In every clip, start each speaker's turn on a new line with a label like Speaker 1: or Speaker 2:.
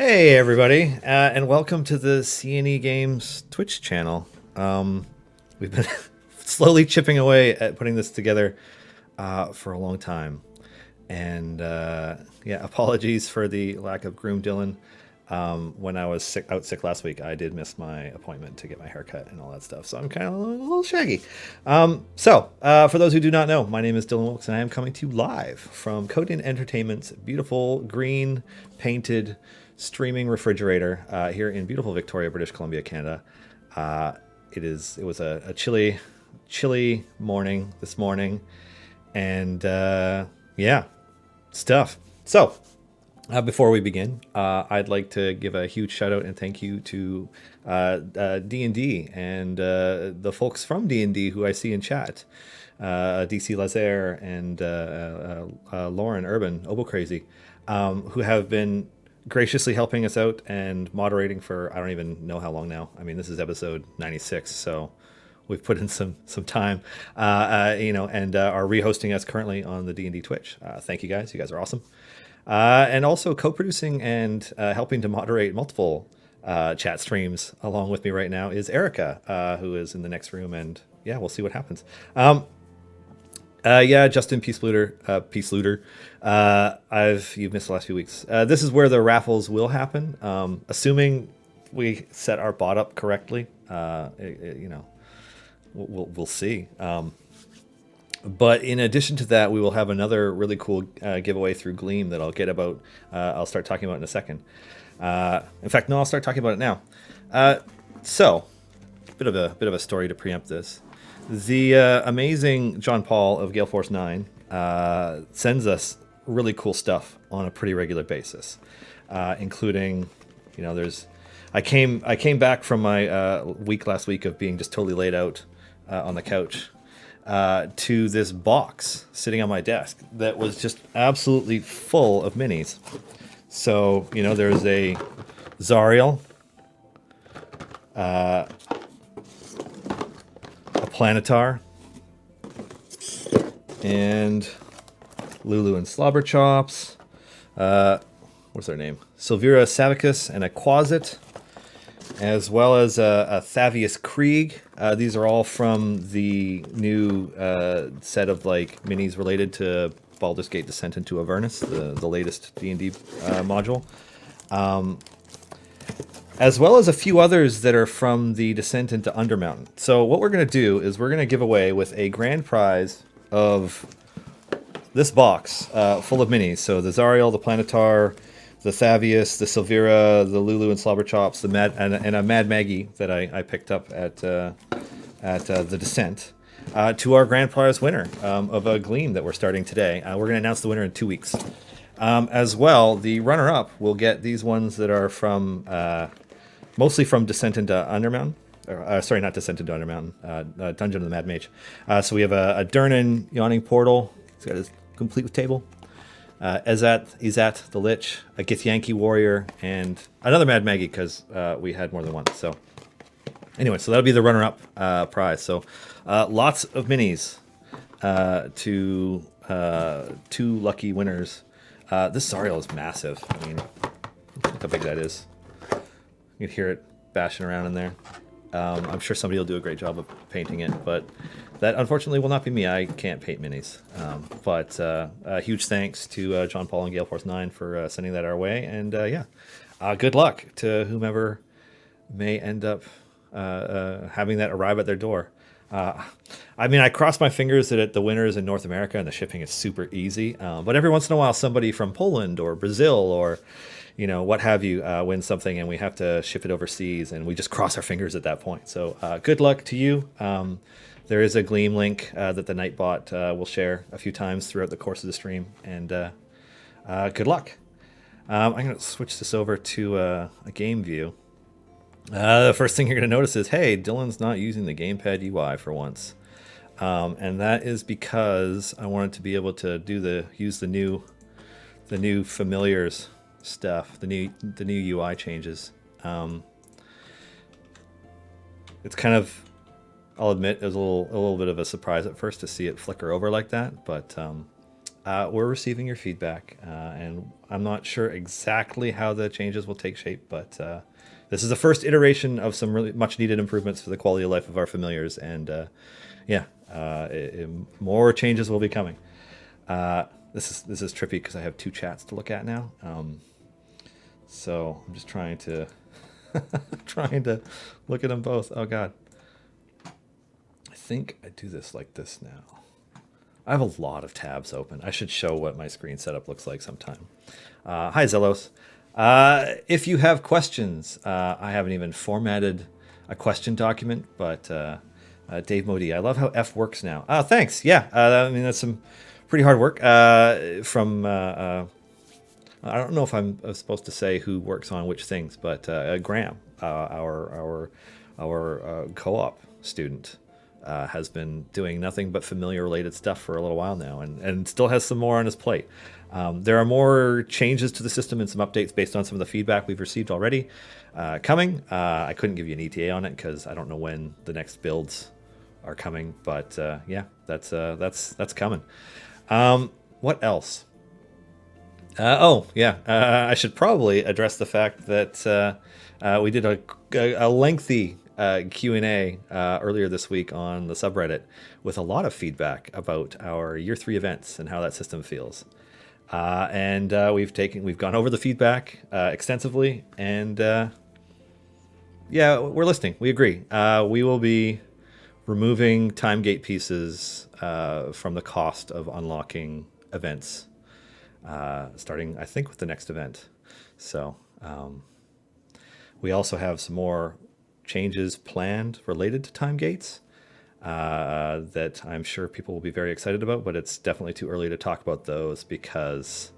Speaker 1: Hey everybody, and welcome to the CNE Games Twitch channel. We've been slowly chipping away at putting this together for a long time, and yeah, apologies for the lack of Groom Dylan. When I was out sick last week, I did miss my appointment to get my haircut and all that stuff, so I'm kind of a little shaggy. For those who do not know, my name is Dylan Wilkes, and I am coming to you live from Coden Entertainment's beautiful green painted streaming refrigerator here in beautiful Victoria, British Columbia, Canada. It was a chilly morning this morning, and yeah, stuff. So before we begin, I'd like to give a huge shout out and thank you to D&D and the folks from D&D who I see in chat. DC Lazaire and Lauren Urban, Obo Crazy, who have been graciously helping us out and moderating for I don't even know how long now. I mean, this is episode 96, so we've put in some time, and are rehosting us currently on the D&D Twitch. Thank you guys. You guys are awesome. And also co-producing and helping to moderate multiple chat streams along with me right now is Erica, who is in the next room, and yeah, we'll see what happens. Yeah, Justin Peace Looter. You've missed the last few weeks. This is where the raffles will happen, assuming we set our bot up correctly. We'll see. But in addition to that, we will have another really cool giveaway through Gleam that I'll get about. I'll start talking about in a second. In fact, no, I'll start talking about it now. So, bit of a story to preempt this. The amazing John Paul of Gale Force 9 sends us really cool stuff on a pretty regular basis, including, I came back from my week last week of being just totally laid out on the couch to this box sitting on my desk that was just absolutely full of minis. So, there's a Zariel, a Planetar, and Lulu and Slobberchops. What's their name? Silvira Savicus and a Quasit, as well as a Thavius Krieg. These are all from the new set of minis related to Baldur's Gate Descent into Avernus, the latest D&D module. As well as a few others that are from the Descent into Undermountain. So what we're going to do is we're going to give away with a grand prize of this box full of minis. So the Zariel, the Planetar, the Thavius, the Silvira, the Lulu and Slobberchops, and a Mad Maggie that I picked up at the Descent, to our grand prize winner of a Gleam that we're starting today. We're going to announce the winner in 2 weeks. As well, the runner-up will get these ones that are from mostly from Descent into Undermountain. Sorry, not Descent into Undermountain. Dungeon of the Mad Mage. So we have a Durnan Yawning Portal. He's got his complete with table. Izat the Lich, a Githyanki Warrior, and another Mad Maggie because we had more than one. So anyway, so that'll be the runner-up prize. So lots of minis to 2 lucky winners. This Zariel is massive. I mean, look how big that is. You can hear it bashing around in there. I'm sure somebody will do a great job of painting it, but that unfortunately will not be me. I can't paint minis. But huge thanks to John Paul and Gale Force 9 for sending that our way. And good luck to whomever may end up having that arrive at their door. I mean, I cross my fingers that the winner is in North America and the shipping is super easy. But every once in a while, somebody from Poland or Brazil or what have you, wins something and we have to ship it overseas, and we just cross our fingers at that point. So good luck to you. There is a Gleam link that the Nightbot will share a few times throughout the course of the stream, and good luck. I'm going to switch this over to a game view. The first thing you're going to notice is, hey, Dylan's not using the gamepad UI for once. And that is because I wanted to be able to use the new familiars stuff, the new UI changes. It's kind of, I'll admit, it was a little bit of a surprise at first to see it flicker over like that, but We're receiving your feedback, and I'm not sure exactly how the changes will take shape, but this is the first iteration of some really much needed improvements for the quality of life of our familiars, and yeah, more changes will be coming. This is trippy because I have two chats to look at now, so I'm just trying to trying to look at them both. Oh God, I think I do this like this now. I have a lot of tabs open. I should show what my screen setup looks like sometime. Hi, Zelos. If you have questions, I haven't even formatted a question document, but Dave Modi, I love how F works now. Thanks. Yeah, I mean, that's some pretty hard work from... I don't know if I'm supposed to say who works on which things, but Graham, our co-op student, has been doing nothing but familiar related stuff for a little while now, and still has some more on his plate. There are more changes to the system and some updates based on some of the feedback we've received already coming. I couldn't give you an ETA on it because I don't know when the next builds are coming, but yeah, that's coming. What else? Oh yeah, I should probably address the fact that we did a lengthy Q&A earlier this week on the subreddit with a lot of feedback about our year 3 events and how that system feels. And we've gone over the feedback extensively, and yeah, we're listening. We agree. We will be removing time gate pieces from the cost of unlocking events, starting I think with the next event. So we also have some more changes planned related to time gates that I'm sure people will be very excited about, but it's definitely too early to talk about those because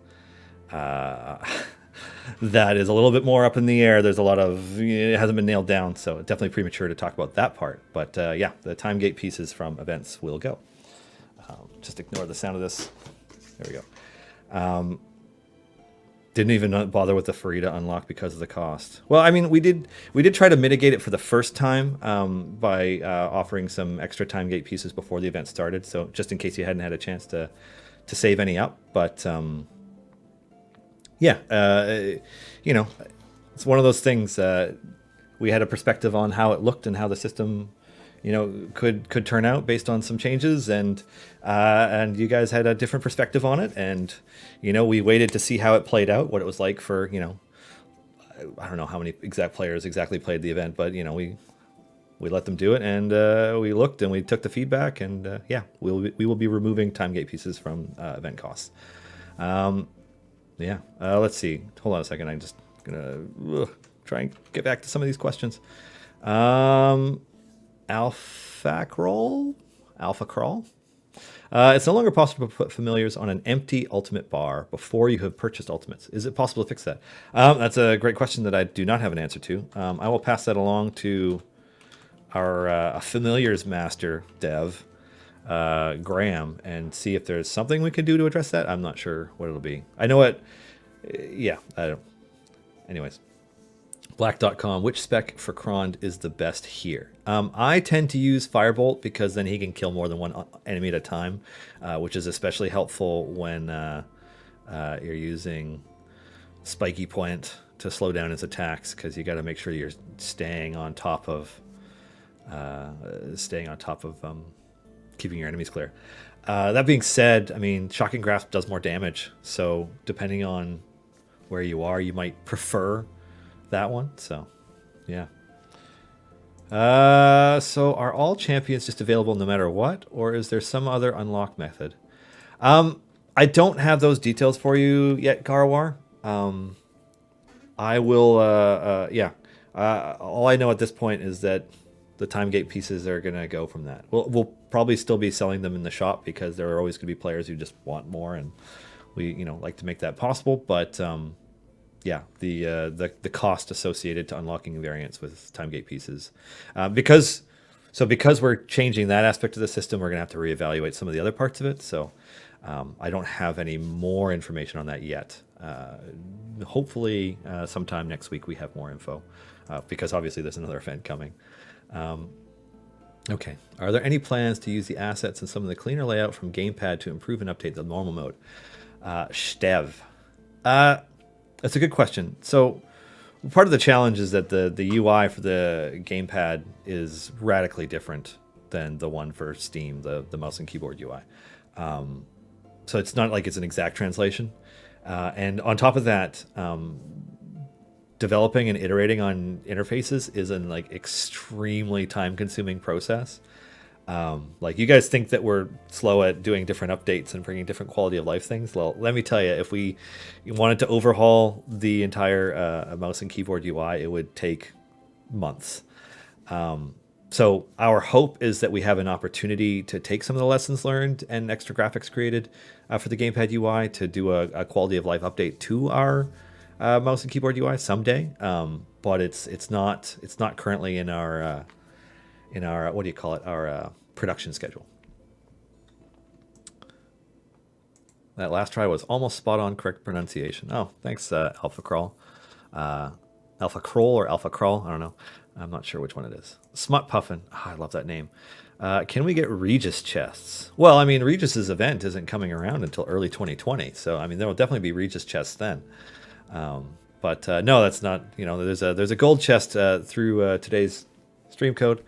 Speaker 1: that is a little bit more up in the air. There's a lot of, it hasn't been nailed down, so definitely premature to talk about that part. But yeah, the time gate pieces from events will go. Just ignore the sound of this. There we go. Didn't even bother with the free to unlock because of the cost. Well, I mean, we did try to mitigate it for the first time by offering some extra time gate pieces before the event started. So just in case you hadn't had a chance to save any up. But yeah, you know, it's one of those things. We had a perspective on how it looked and how the system, you know, could turn out based on some changes, and you guys had a different perspective on it, and you know, we waited to see how it played out, what it was like for, you know, I don't know how many players exactly played the event, but you know, we let them do it, and we looked and we took the feedback, and yeah, we will be removing time gate pieces from event costs. Yeah, let's see. Hold on a second. I'm just gonna try and get back to some of these questions. Alpha Crawl? It's no longer possible to put familiars on an empty ultimate bar before you have purchased ultimates. Is it possible to fix that? That's a great question that I do not have an answer to. I will pass that along to our familiars master dev, Graham, and see if there's something we can do to address that. I'm not sure what it'll be. I know it. Yeah, I don't. Anyways. Black.com, which spec for Krond is the best here? I tend to use Firebolt because then he can kill more than one enemy at a time, which is especially helpful when you're using Spiky Point to slow down his attacks, because you got to make sure you're staying on top of keeping your enemies clear. That being said, I mean, Shocking Grasp does more damage, so depending on where you are, you might prefer that one. So yeah. So are all champions just available no matter what, or is there some other unlock method? I don't have those details for you yet, Garwar. I will yeah. All I know at this point is that the time gate pieces are gonna go from that. We'll probably still be selling them in the shop because there are always gonna be players who just want more, and we, you know, like to make that possible, but yeah, the cost associated to unlocking variants with time gate pieces, because we're changing that aspect of the system, we're gonna have to reevaluate some of the other parts of it. So I don't have any more information on that yet. Hopefully sometime next week we have more info, because obviously there's another event coming. Okay. Are there any plans to use the assets and some of the cleaner layout from Gamepad to improve and update the normal mode? Stev. Uh, that's a good question. So part of the challenge is that the UI for the gamepad is radically different than the one for Steam, the mouse and keyboard UI. So it's not like it's an exact translation. And on top of that, developing and iterating on interfaces is an like extremely time consuming process. Like you guys think that we're slow at doing different updates and bringing different quality of life things. Well, let me tell you, if we wanted to overhaul the entire mouse and keyboard UI, it would take months. So our hope is that we have an opportunity to take some of the lessons learned and extra graphics created for the gamepad UI to do a quality of life update to our mouse and keyboard UI someday. But it's not currently in our what do you call it, our production schedule. That last try was almost spot on correct pronunciation. Oh, thanks, Alpha Crawl. Alpha Kroll or Alpha Crawl, I don't know. I'm not sure which one it is. Smut Puffin. Oh, I love that name. Can we get Regis chests? Well, I mean, Regis's event isn't coming around until early 2020, so I mean, there will definitely be Regis chests then. But no, that's not. You know, there's a gold chest through today's stream code,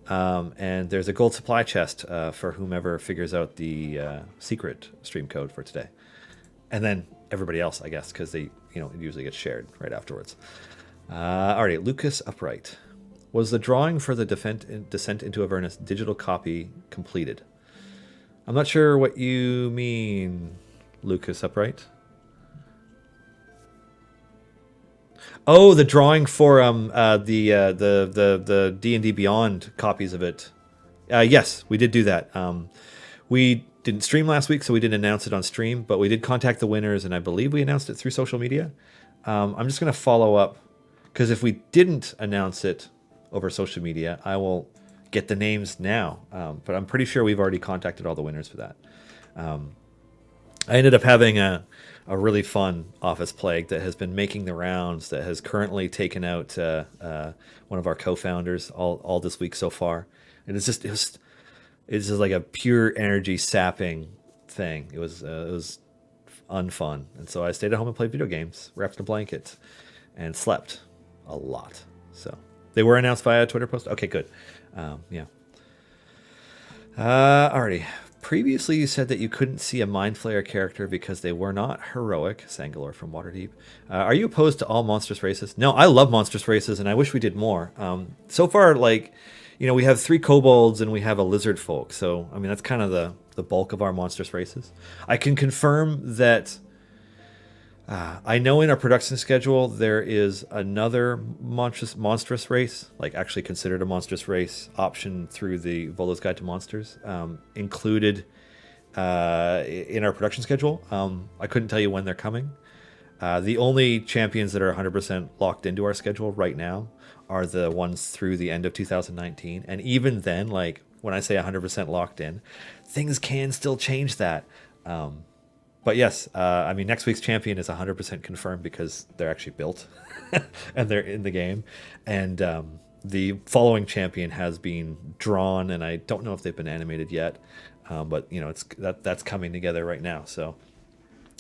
Speaker 1: and there's a gold supply chest for whomever figures out the secret stream code for today, and then everybody else, I guess, because they, it usually gets shared right afterwards. All right, Lucas Upright. Was the drawing for the Descent into Avernus digital copy completed? I'm not sure what you mean, Lucas Upright. Oh, the drawing for the D&D Beyond copies of it. Yes, we did do that. We didn't stream last week, so we didn't announce it on stream, but we did contact the winners, and I believe we announced it through social media. I'm just going to follow up, because if we didn't announce it over social media, I will get the names now. But I'm pretty sure we've already contacted all the winners for that. I ended up having a really fun Office Plague that has been making the rounds, that has currently taken out one of our co-founders all this week so far. And it's just like a pure energy sapping thing. It was unfun. And so I stayed at home and played video games, wrapped in a blanket, and slept a lot. So they were announced via a Twitter post. Okay, good. Yeah. Alrighty. Previously, you said that you couldn't see a Mind Flayer character because they were not heroic. Sangalor from Waterdeep. Are you opposed to all monstrous races? No, I love monstrous races, and I wish we did more. So far, like, we have 3 kobolds and we have a lizard folk. So, I mean, that's kind of the bulk of our monstrous races. I can confirm that I know in our production schedule there is another monstrous race, like actually considered a monstrous race option through the Volo's Guide to Monsters, included in our production schedule. I couldn't tell you when they're coming. The only champions that are 100% locked into our schedule right now are the ones through the end of 2019. And even then, like when I say 100% locked in, things can still change that. But yes, I mean, next week's champion is 100% confirmed because they're actually built and they're in the game. And the following champion has been drawn, and I don't know if they've been animated yet. But that's coming together right now. So,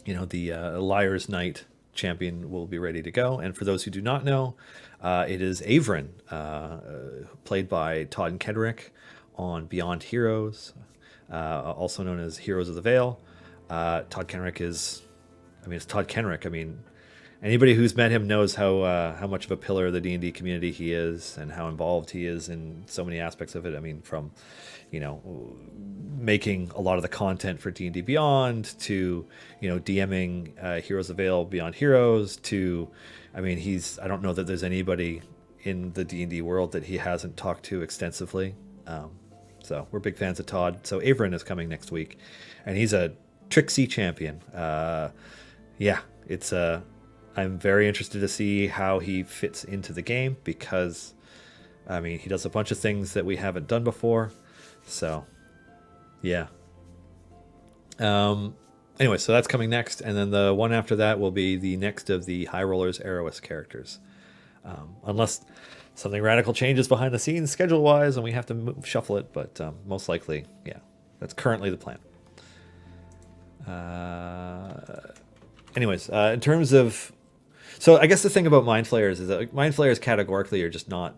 Speaker 1: the Liar's Knight champion will be ready to go. And for those who do not know, it is Averin, played by Todd and Kedrick on Beyond Heroes, also known as Heroes of the Vale. Todd Kenrick it's Todd Kenrick. I mean, anybody who's met him knows how much of a pillar of the D&D community he is, and how involved he is in so many aspects of it. I mean, from, making a lot of the content for D&D Beyond to, DMing Heroes of Vale Beyond Heroes to, I mean, I don't know that there's anybody in the D&D world that he hasn't talked to extensively. So we're big fans of Todd. So Averin is coming next week, and he's a Trixie champion. I'm very interested to see how he fits into the game, because I mean, he does a bunch of things that we haven't done before. So yeah. Anyway, so that's coming next, and then the one after that will be the next of the High Rollers Aerois characters. Unless something radical changes behind the scenes schedule-wise and we have to shuffle it, but most likely, yeah, that's currently the plan. Anyways, in terms of... So I guess the thing about Mind Flayers is that like, Mind Flayers categorically are just not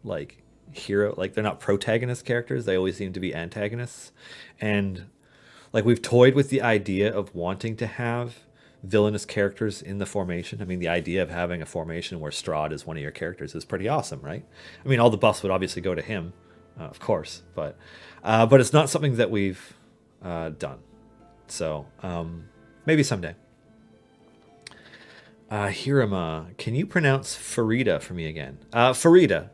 Speaker 1: like hero, like they're not protagonist characters. They always seem to be antagonists. And like we've toyed with the idea of wanting to have villainous characters in the formation. I mean, the idea of having a formation where Strahd is one of your characters is pretty awesome, right? I mean, all the buffs would obviously go to him, of course, but it's not something that we've done. So maybe someday. Hirama, can you pronounce Farida for me again? Farida.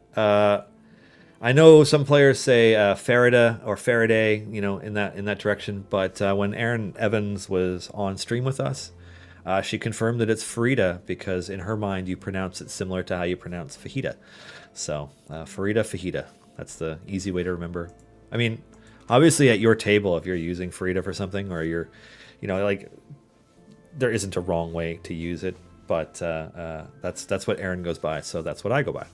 Speaker 1: I know some players say Farida or Faraday, you know, in that direction. But when Erin Evans was on stream with us, she confirmed that it's Farida because in her mind you pronounce it similar to how you pronounce fajita. So Farida, fajita. That's the easy way to remember. I mean, obviously at your table, if you're using Farida for something, or you're, you know, like there isn't a wrong way to use it. But that's what Aaron goes by, so that's what I go by.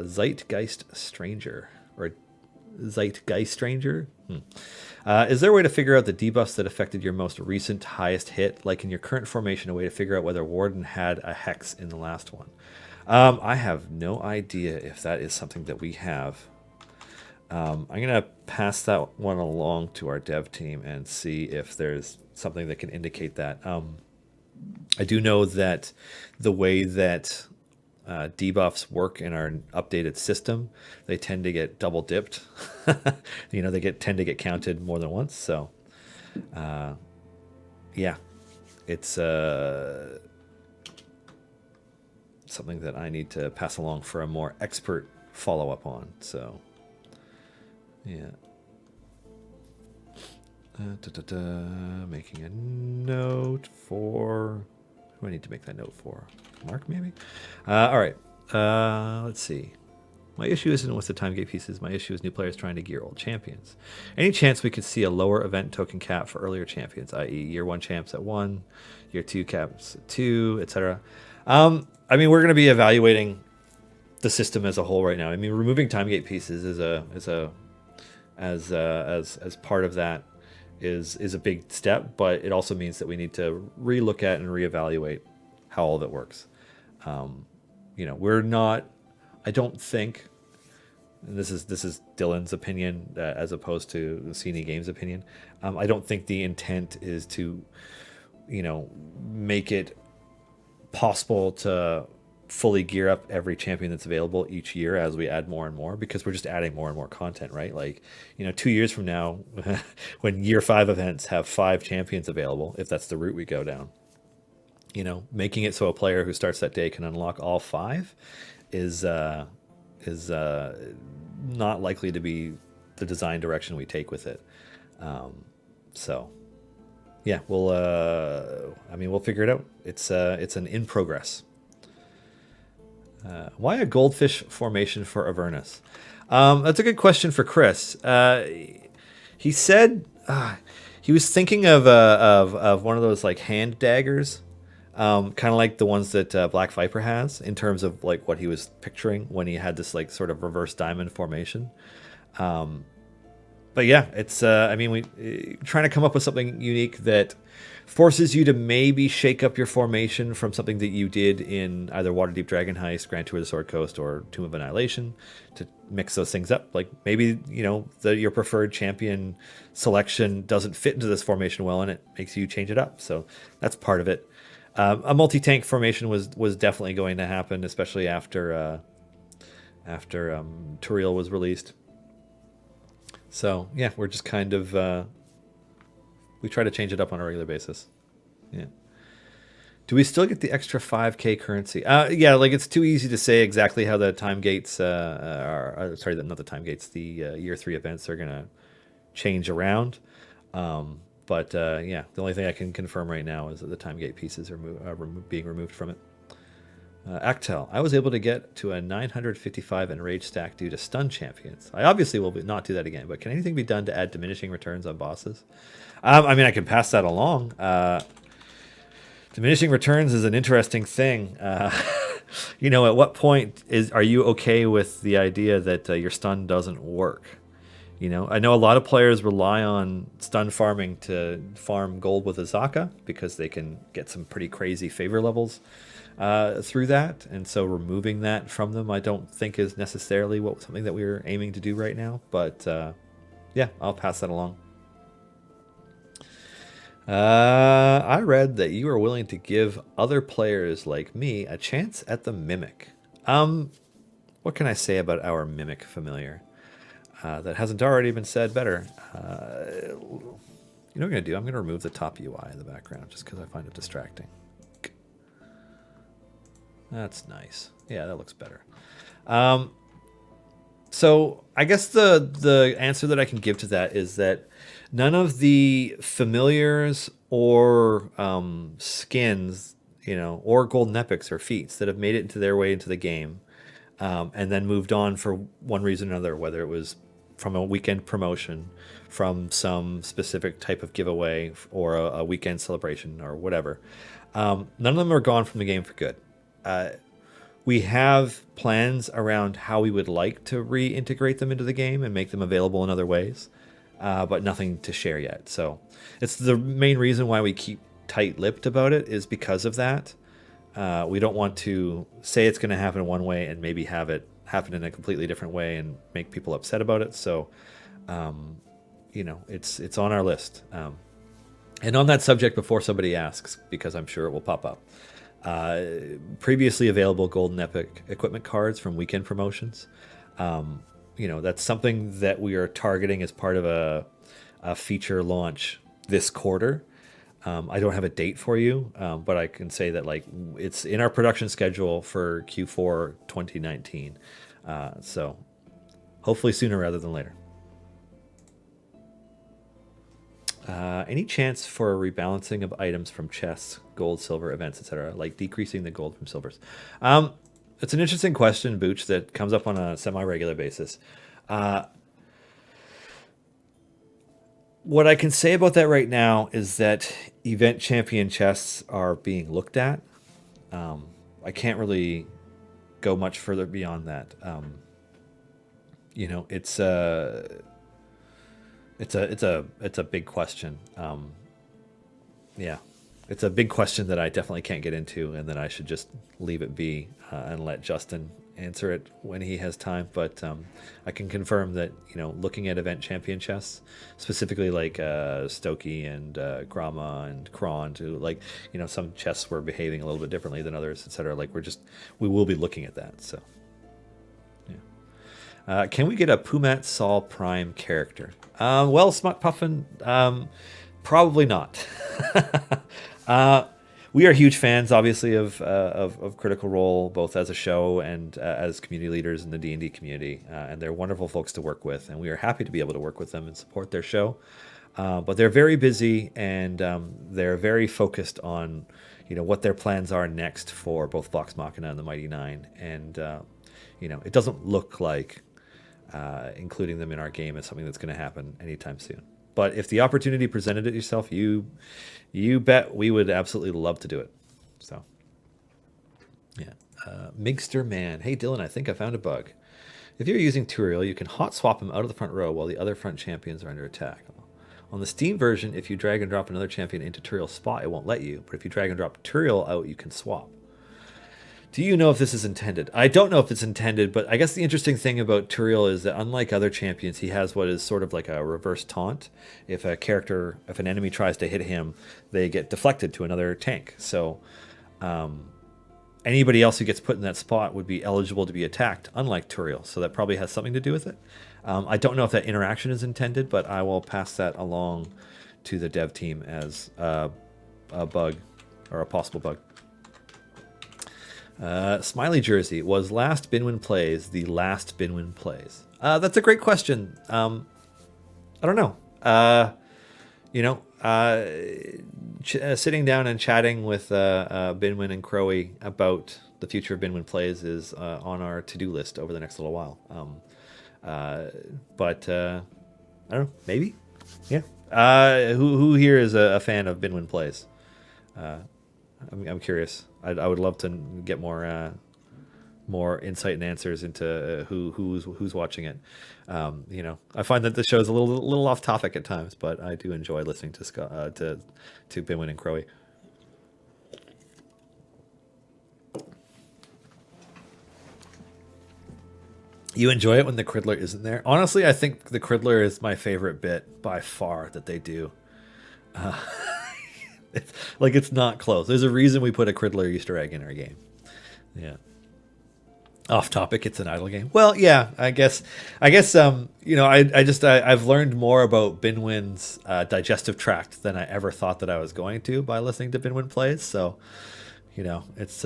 Speaker 1: Zeitgeist Stranger, or Zeitgeist Stranger? Is there a way to figure out the debuffs that affected your most recent highest hit? Like in your current formation, a way to figure out whether Warden had a Hex in the last one? I have no idea if that is something that we have. I'm going to pass that one along to our dev team and see if there's something that can indicate that. I do know that the way that debuffs work in our updated system, they tend to get double dipped. You know, tend to get counted more than once. So, yeah, it's something that I need to pass along for a more expert follow-up on. So, yeah. Making a note for... Who do I need to make that note for? Mark, maybe? All right. Let's see. My issue isn't with the time gate pieces. My issue is new players trying to gear old champions. Any chance we could see a lower event token cap for earlier champions, i.e. year 1 champs at 1, year 2 caps at 2, etc.? I mean, we're going to be evaluating the system as a whole right now. I mean, removing time gate pieces as part of that is a big step, but it also means that we need to relook at and reevaluate how all of it works. You know, we're not, I don't think, and this is Dylan's opinion as opposed to CNE Games' opinion. I don't think the intent is to, you know, make it possible to fully gear up every champion that's available each year as we add more and more, because we're just adding more and more content, right? Like, you know, 2 years from now, when year 5 events have 5 champions available, if that's the route we go down, you know, making it so a player who starts that day can unlock all 5 is not likely to be the design direction we take with it. So yeah, we'll figure it out. It's an in progress. Why a goldfish formation for Avernus? That's a good question for Chris. He said he was thinking of one of those like hand daggers, kind of like the ones that Black Viper has, in terms of like what he was picturing when he had this like sort of reverse diamond formation. But yeah, it's I mean, we trying to come up with something unique that forces you to maybe shake up your formation from something that you did in either Waterdeep Dragon Heist, Grand Tour of the Sword Coast, or Tomb of Annihilation, to mix those things up. Like maybe, you know, your preferred champion selection doesn't fit into this formation well, and it makes you change it up. So that's part of it. A multi-tank formation was definitely going to happen, especially after Turiel was released. So yeah, we're just kind of we try to change it up on a regular basis. Yeah. Do we still get the extra 5K currency? Yeah, like it's too easy to say exactly how the time gates are. Sorry, not the time gates. The year 3 events are gonna change around. But yeah, the only thing I can confirm right now is that the time gate pieces are being removed from it. Actel, I was able to get to a 955 enraged stack due to stun champions. I obviously will not do that again, but can anything be done to add diminishing returns on bosses? I mean, I can pass that along. Diminishing returns is an interesting thing. At what point are you okay with the idea that your stun doesn't work? I know a lot of players rely on stun farming to farm gold with Azaka because they can get some pretty crazy favor levels through that, and so removing that from them, I don't think is necessarily something that we're aiming to do right now. But yeah, I'll pass that along. I read that you are willing to give other players like me a chance at the Mimic. What can I say about our Mimic familiar that hasn't already been said better? You know what I'm going to do? I'm going to remove the top UI in the background just because I find it distracting. That's nice. Yeah, that looks better. So I guess the answer that I can give to that is that none of the familiars or skins, or golden epics or feats that have made it into their way into the game, and then moved on for one reason or another, whether it was from a weekend promotion, from some specific type of giveaway, or a weekend celebration, or whatever. None of them are gone from the game for good. We have plans around how we would like to reintegrate them into the game and make them available in other ways, but nothing to share yet. So it's the main reason why we keep tight-lipped about it, is because of that. We don't want to say it's going to happen one way and maybe have it happen in a completely different way and make people upset about it. So, it's on our list. And on that subject, before somebody asks, because I'm sure it will pop up, previously available golden epic equipment cards from weekend promotions. That's something that we are targeting as part of a feature launch this quarter. I don't have a date for you, but I can say that it's in our production schedule for Q4 2019. So hopefully sooner rather than later. Any chance for a rebalancing of items from chests, gold, silver, events, etc., like decreasing the gold from silvers? It's an interesting question, Booch, that comes up on a semi-regular basis. What I can say about that right now is that event champion chests are being looked at. I can't really go much further beyond that. It's a big question. Yeah, it's a big question that I definitely can't get into, and that I should just leave it be and let Justin answer it when he has time. But I can confirm that looking at event champion chests, specifically like Stokey and Grama and Kron, to some chests were behaving a little bit differently than others, etc. We will be looking at that. So yeah, can we get a Pumat Sol Prime character? Well, Smut Puffin, probably not. We are huge fans, obviously, of Critical Role, both as a show and as community leaders in the D&D community. And they're wonderful folks to work with, and we are happy to be able to work with them and support their show. But they're very busy, and they're very focused on what their plans are next for both Vox Machina and the Mighty Nine. And it doesn't look like including them in our game is something that's going to happen anytime soon. But if the opportunity presented it yourself, you bet we would absolutely love to do it. So, yeah. Migster Man. Hey, Dylan, I think I found a bug. If you're using Turiel, you can hot swap him out of the front row while the other front champions are under attack. On the Steam version, if you drag and drop another champion into Turiel's spot, it won't let you. But if you drag and drop Turiel out, you can swap. Do you know if this is intended? I don't know if it's intended, but I guess the interesting thing about Turiel is that unlike other champions, he has what is sort of like a reverse taunt. If an enemy tries to hit him, they get deflected to another tank. So anybody else who gets put in that spot would be eligible to be attacked, unlike Turiel. So that probably has something to do with it. I don't know if that interaction is intended, but I will pass that along to the dev team as a bug, or a possible bug. Smiley Jersey, was last Binwin Plays the last Binwin Plays? That's a great question. I don't know. Sitting down and chatting with Binwin and Crowy about the future of Binwin Plays is on our to-do list over the next little while. But I don't know. Maybe. Yeah. Who here is a fan of Binwin Plays? I'm curious. I would love to get more insight and answers into who's watching it. I find that the show's a little off topic at times, but I do enjoy listening to Scott, to Binwin and Crowy. You enjoy it when the Criddler isn't there. Honestly, I think the Criddler is my favorite bit by far that they do. It's not close. There's a reason we put a Criddler Easter egg in our game. Yeah. Off topic, it's an idle game. Well, yeah, I guess. I've learned more about Binwin's digestive tract than I ever thought that I was going to by listening to Binwin Plays. So, it's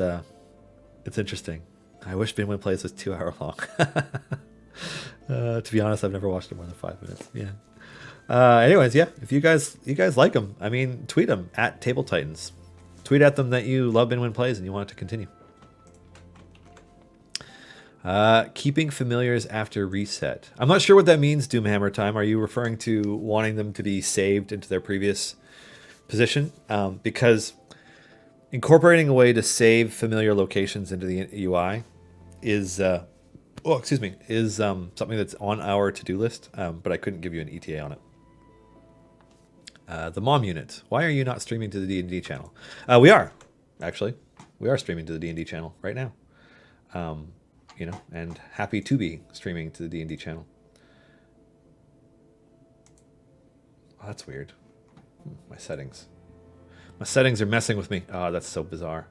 Speaker 1: interesting. I wish Binwin Plays was 2 hour long. To be honest, I've never watched it more than 5 minutes. Yeah. Anyways, yeah, if you guys like them, I mean, tweet them at Table Titans. Tweet at them that you love Binwin Plays and you want it to continue. Keeping familiars after reset. I'm not sure what that means, Doomhammer Time. Are you referring to wanting them to be saved into their previous position? Because incorporating a way to save familiar locations into the UI is something that's on our to-do list, but I couldn't give you an ETA on it. The mom unit. Why are you not streaming to the D&D channel? We are, actually. We are streaming to the D&D channel right now. And happy to be streaming to the D&D channel. Oh, that's weird. My settings. My settings are messing with me. Oh, that's so bizarre.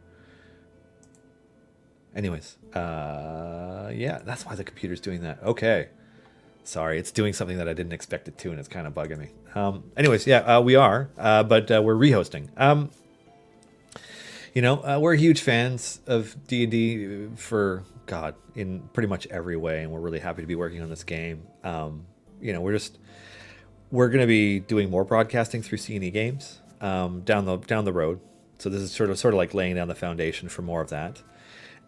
Speaker 1: Anyways, yeah, that's why the computer's doing that. Okay. Sorry, it's doing something that I didn't expect it to, and it's kind of bugging me. Anyways, yeah, we are, but we're rehosting. We're huge fans of D&D for God in pretty much every way, and we're really happy to be working on this game. We're going to be doing more broadcasting through C&E Games down the road. So this is sort of like laying down the foundation for more of that.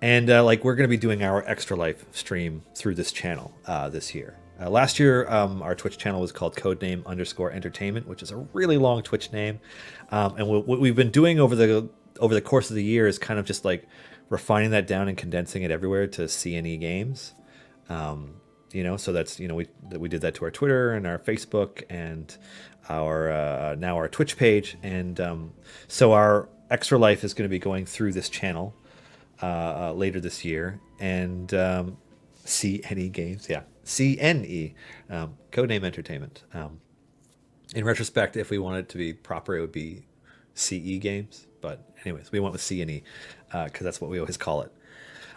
Speaker 1: And we're going to be doing our Extra Life stream through this channel this year. Last year, our Twitch channel was called Codename_Entertainment, which is a really long Twitch name. And what we've been doing over the course of the year is kind of just like refining that down and condensing it everywhere to C&E Games. So that's, we did that to our Twitter and our Facebook and our now our Twitch page. And so our Extra Life is going to be going through this channel later this year. And C&E Games, yeah. C&E, Codename Entertainment. In retrospect, if we wanted it to be proper, it would be CE Games. But anyways, we went with C&E because that's what we always call it.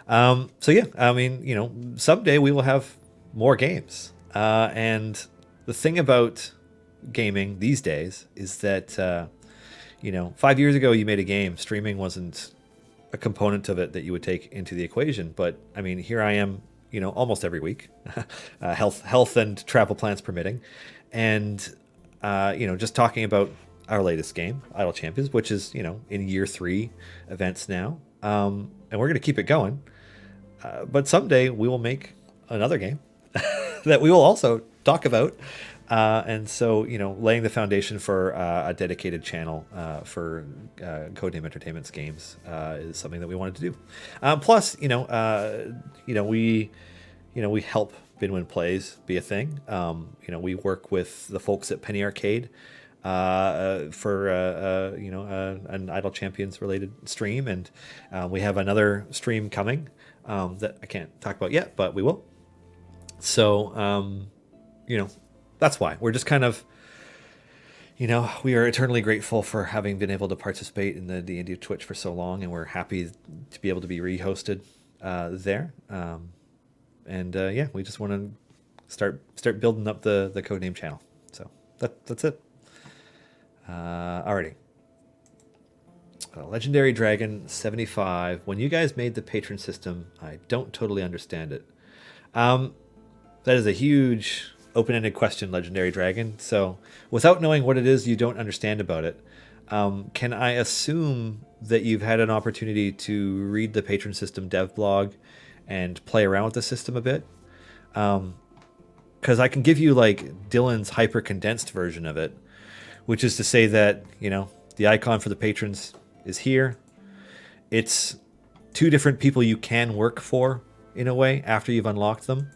Speaker 1: So yeah, I mean, someday we will have more games. And the thing about gaming these days is that, 5 years ago you made a game, streaming wasn't a component of it that you would take into the equation. But I mean, here I am, almost every week, health and travel plans permitting. And, just talking about our latest game, Idle Champions, which is, in year 3 events now. And we're going to keep it going. But someday we will make another game that we will also talk about. And so, laying the foundation for a dedicated channel for Codename Entertainment's games is something that we wanted to do. Plus, we help Binwin Plays be a thing. We work with the folks at Penny Arcade for an Idle Champions related stream, and we have another stream coming that I can't talk about yet, but we will. So, that's why we're just kind of, we are eternally grateful for having been able to participate in the D&D Twitch for so long, and we're happy to be able to be rehosted there. Yeah, we just want to start building up the Codename channel. So that's it. Alrighty. Legendary Dragon 75. When you guys made the patron system, I don't totally understand it. That is a huge open-ended question, Legendary Dragon. So without knowing what it is you don't understand about it, can I assume that you've had an opportunity to read the patron system dev blog and play around with the system a bit? Because I can give you like Dylan's hyper-condensed version of it, which is to say that, the icon for the patrons is here. it's two different people you can work for in a way after you've unlocked them.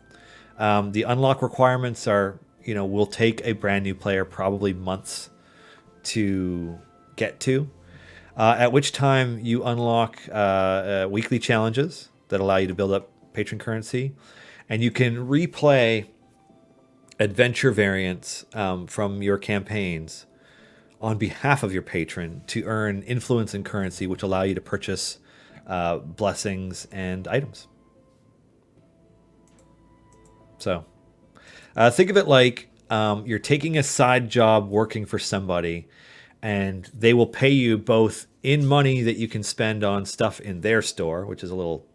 Speaker 1: The unlock requirements are, will take a brand new player probably months to get to. At which time you unlock weekly challenges that allow you to build up patron currency, and you can replay adventure variants from your campaigns on behalf of your patron to earn influence and currency, which allow you to purchase blessings and items. So think of it like you're taking a side job working for somebody, and they will pay you both in money that you can spend on stuff in their store, which is a little,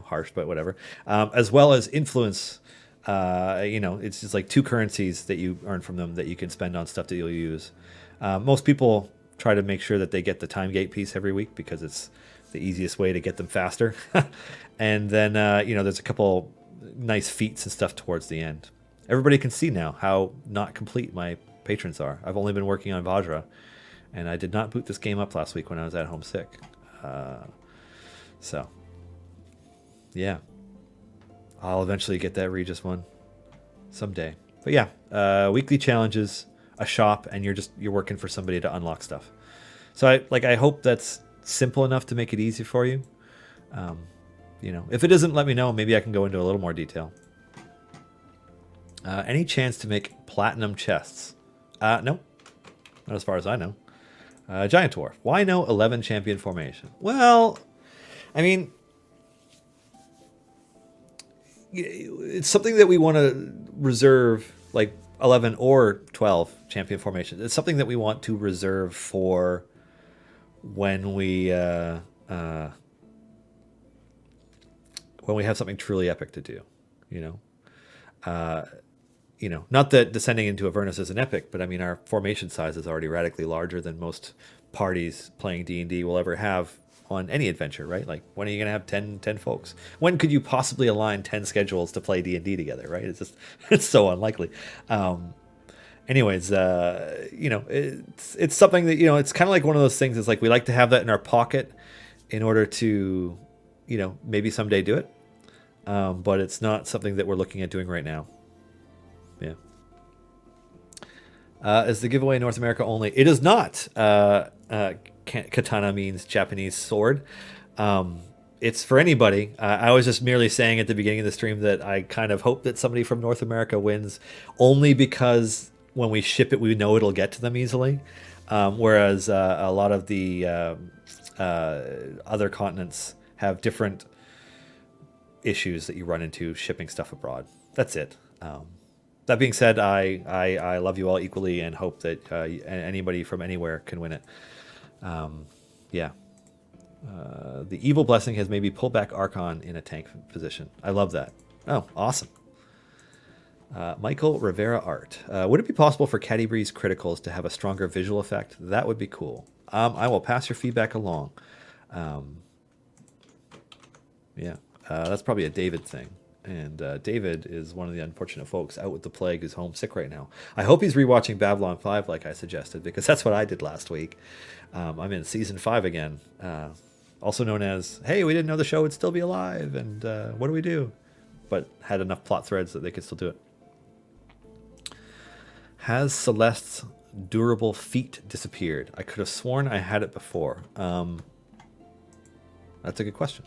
Speaker 1: harsh, but whatever, as well as influence. It's just like two currencies that you earn from them that you can spend on stuff that you'll use. Most people try to make sure that they get the time gate piece every week because it's the easiest way to get them faster. And then, there's a couple nice feats and stuff towards the end. Everybody can see now how not complete my patrons are. I've only been working on Vajra, and I did not boot this game up last week when I was at home sick. So, yeah. I'll eventually get that Regis one someday. But yeah, weekly challenges, a shop, and you're working for somebody to unlock stuff. So I hope that's simple enough to make it easy for you. If it isn't, let me know. Maybe I can go into a little more detail. Any chance to make platinum chests? No, not as far as I know. Giant Dwarf. Why no 11 champion formation? Well, I mean, it's something that we want to reserve, like 11 or 12 champion formation. It's something that we want to reserve for when we have something truly epic to do. Not that descending into Avernus is an epic, but I mean, our formation size is already radically larger than most parties playing D&D will ever have on any adventure, right? Like, when are you going to have 10 folks? When could you possibly align 10 schedules to play D&D together, right? It's so unlikely. Anyways, it's something that, it's kind of like one of those things. It's like we like to have that in our pocket in order to, maybe someday do it. But it's not something that we're looking at doing right now. Yeah. Is the giveaway North America only? It is not. Katana means Japanese sword. It's for anybody. I was just merely saying at the beginning of the stream that I kind of hope that somebody from North America wins, only because when we ship it, we know it'll get to them easily. Whereas a lot of the other continents have different issues that you run into shipping stuff abroad. That's it. That being said, I love you all equally and hope that anybody from anywhere can win it. Yeah. The evil blessing has maybe pulled back Archon in a tank position. I love that. Oh, awesome. Michael Rivera Art. Would it be possible for Caddy Breeze criticals to have a stronger visual effect? That would be cool. I will pass your feedback along. Yeah. That's probably a David thing. And David is one of the unfortunate folks out with the plague who's homesick right now. I hope he's rewatching Babylon 5 like I suggested, because that's what I did last week. I'm in season 5 again. Also known as, hey, we didn't know the show would still be alive, and what do we do? But had enough plot threads that they could still do it. Has Celeste's durable feet disappeared? I could have sworn I had it before. That's a good question.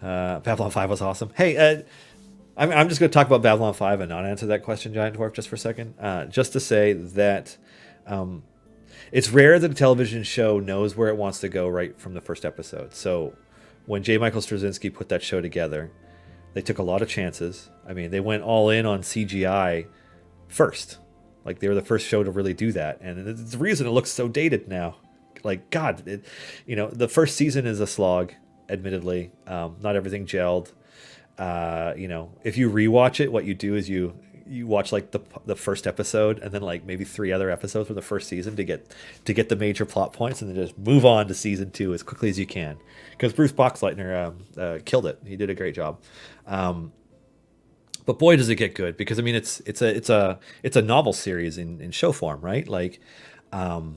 Speaker 1: Babylon 5 was awesome. Hey, I'm just going to talk about Babylon 5 and not answer that question, Giant Dwarf, just for a second. Just to say that it's rare that a television show knows where it wants to go right from the first episode. So when J. Michael Straczynski put that show together, they took a lot of chances. I mean, they went all in on CGI first. Like, they were the first show to really do that. And it's the reason it looks so dated now. Like, God, the first season is a slog. Admittedly, not everything gelled. If you rewatch it, what you do is you watch like the first episode and then like maybe 3 other episodes from the first season to get the major plot points, and then just move on to season 2 as quickly as you can. Because Bruce Boxleitner killed it. He did a great job. But boy, does it get good, because I mean it's a novel series in show form, right? Like, the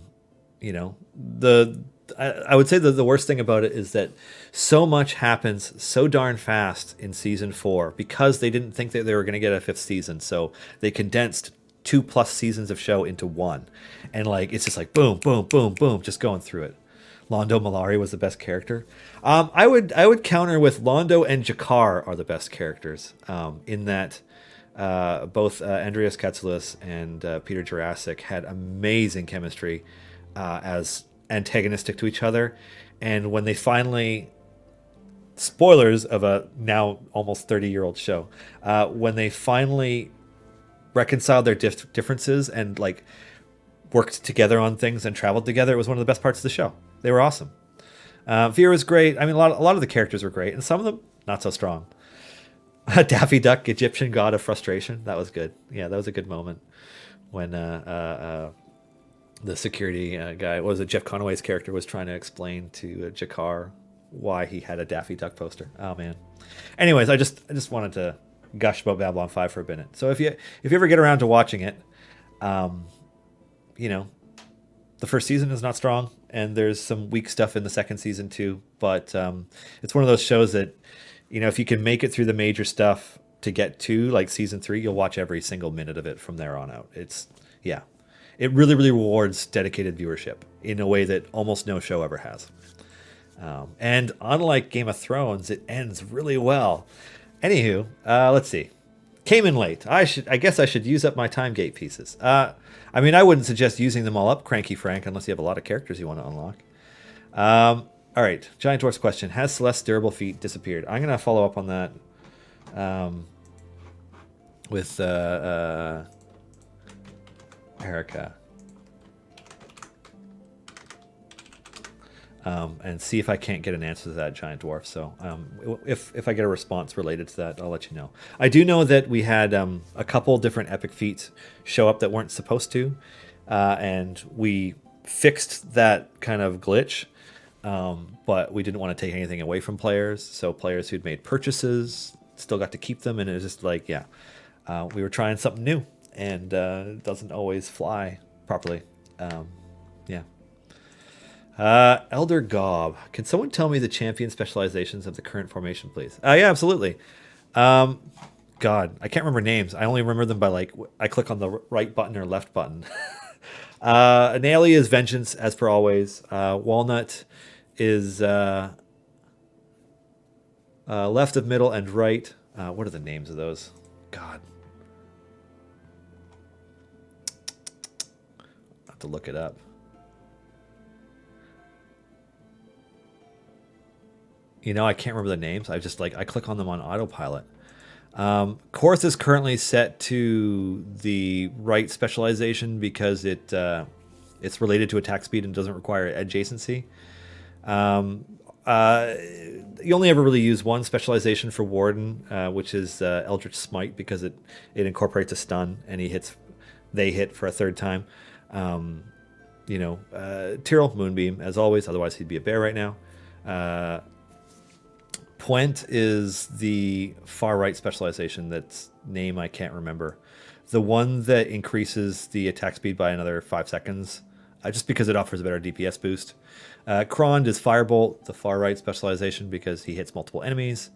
Speaker 1: I would say that the worst thing about it is that so much happens so darn fast in season 4 because they didn't think that they were going to get a 5th season. So they condensed 2+ seasons of show into one. And like, it's just like boom, boom, boom, boom, just going through it. Londo Malari was the best character. I would counter with Londo and Jakar are the best characters, in that both Andreas Katsulas and Peter Jurassic had amazing chemistry as antagonistic to each other. And when they finally, spoilers of a now almost 30-year-old show, when they finally reconciled their differences and like worked together on things and traveled together, it was one of the best parts of the show. They were awesome. Vera was great. I mean, a lot of the characters were great, and some of them not so strong. Daffy Duck, Egyptian god of frustration. That was good. Yeah, that was a good moment when the security guy, what was it, Jeff Conaway's character, was trying to explain to Jakar why he had a Daffy Duck poster. Oh man. Anyways, I just wanted to gush about Babylon 5 for a minute. So if you ever get around to watching it, you know, the first season is not strong, and there's some weak stuff in the second season too. But it's one of those shows that, you know, if you can make it through the major stuff to get to like season 3, you'll watch every single minute of it from there on out. It's, yeah, it really, really rewards dedicated viewership in a way that almost no show ever has. And unlike Game of Thrones, it ends really well. Anywho, let's see. Came in late. I guess I should use up my time gate pieces. I mean, I wouldn't suggest using them all up, Cranky Frank, unless you have a lot of characters you want to unlock. All right, Giant Dwarf's question. Has Celeste's durable feat disappeared? I'm going to follow up on that with Erica. And see if I can't get an answer to that, Giant Dwarf. So if I get a response related to that, I'll let you know. I do know that we had a couple different epic feats show up that weren't supposed to, and we fixed that kind of glitch, but we didn't want to take anything away from players. So players who'd made purchases still got to keep them, and it was just like, yeah, we were trying something new, and it doesn't always fly properly. Yeah. Elder Gob, can someone tell me the champion specializations of the current formation, please? Yeah, absolutely. God, I can't remember names. I only remember them by like I click on the right button or left button. Naily is Vengeance, as per always. Walnut is left of middle and right. What are the names of those? God, I have to look it up. You know, I can't remember the names. I just like I click on them on autopilot. Korth is currently set to the right specialization because it's related to attack speed and doesn't require adjacency. You only ever really use one specialization for Warden, which is Eldritch Smite, because it incorporates a stun and they hit for a third time. You know, Tyrell Moonbeam as always. Otherwise, he'd be a bear right now. Puent is the far right specialization. That's name I can't remember. The one that increases the attack speed by another 5 seconds, just because it offers a better DPS boost. Krond is Firebolt, the far right specialization, because he hits multiple enemies.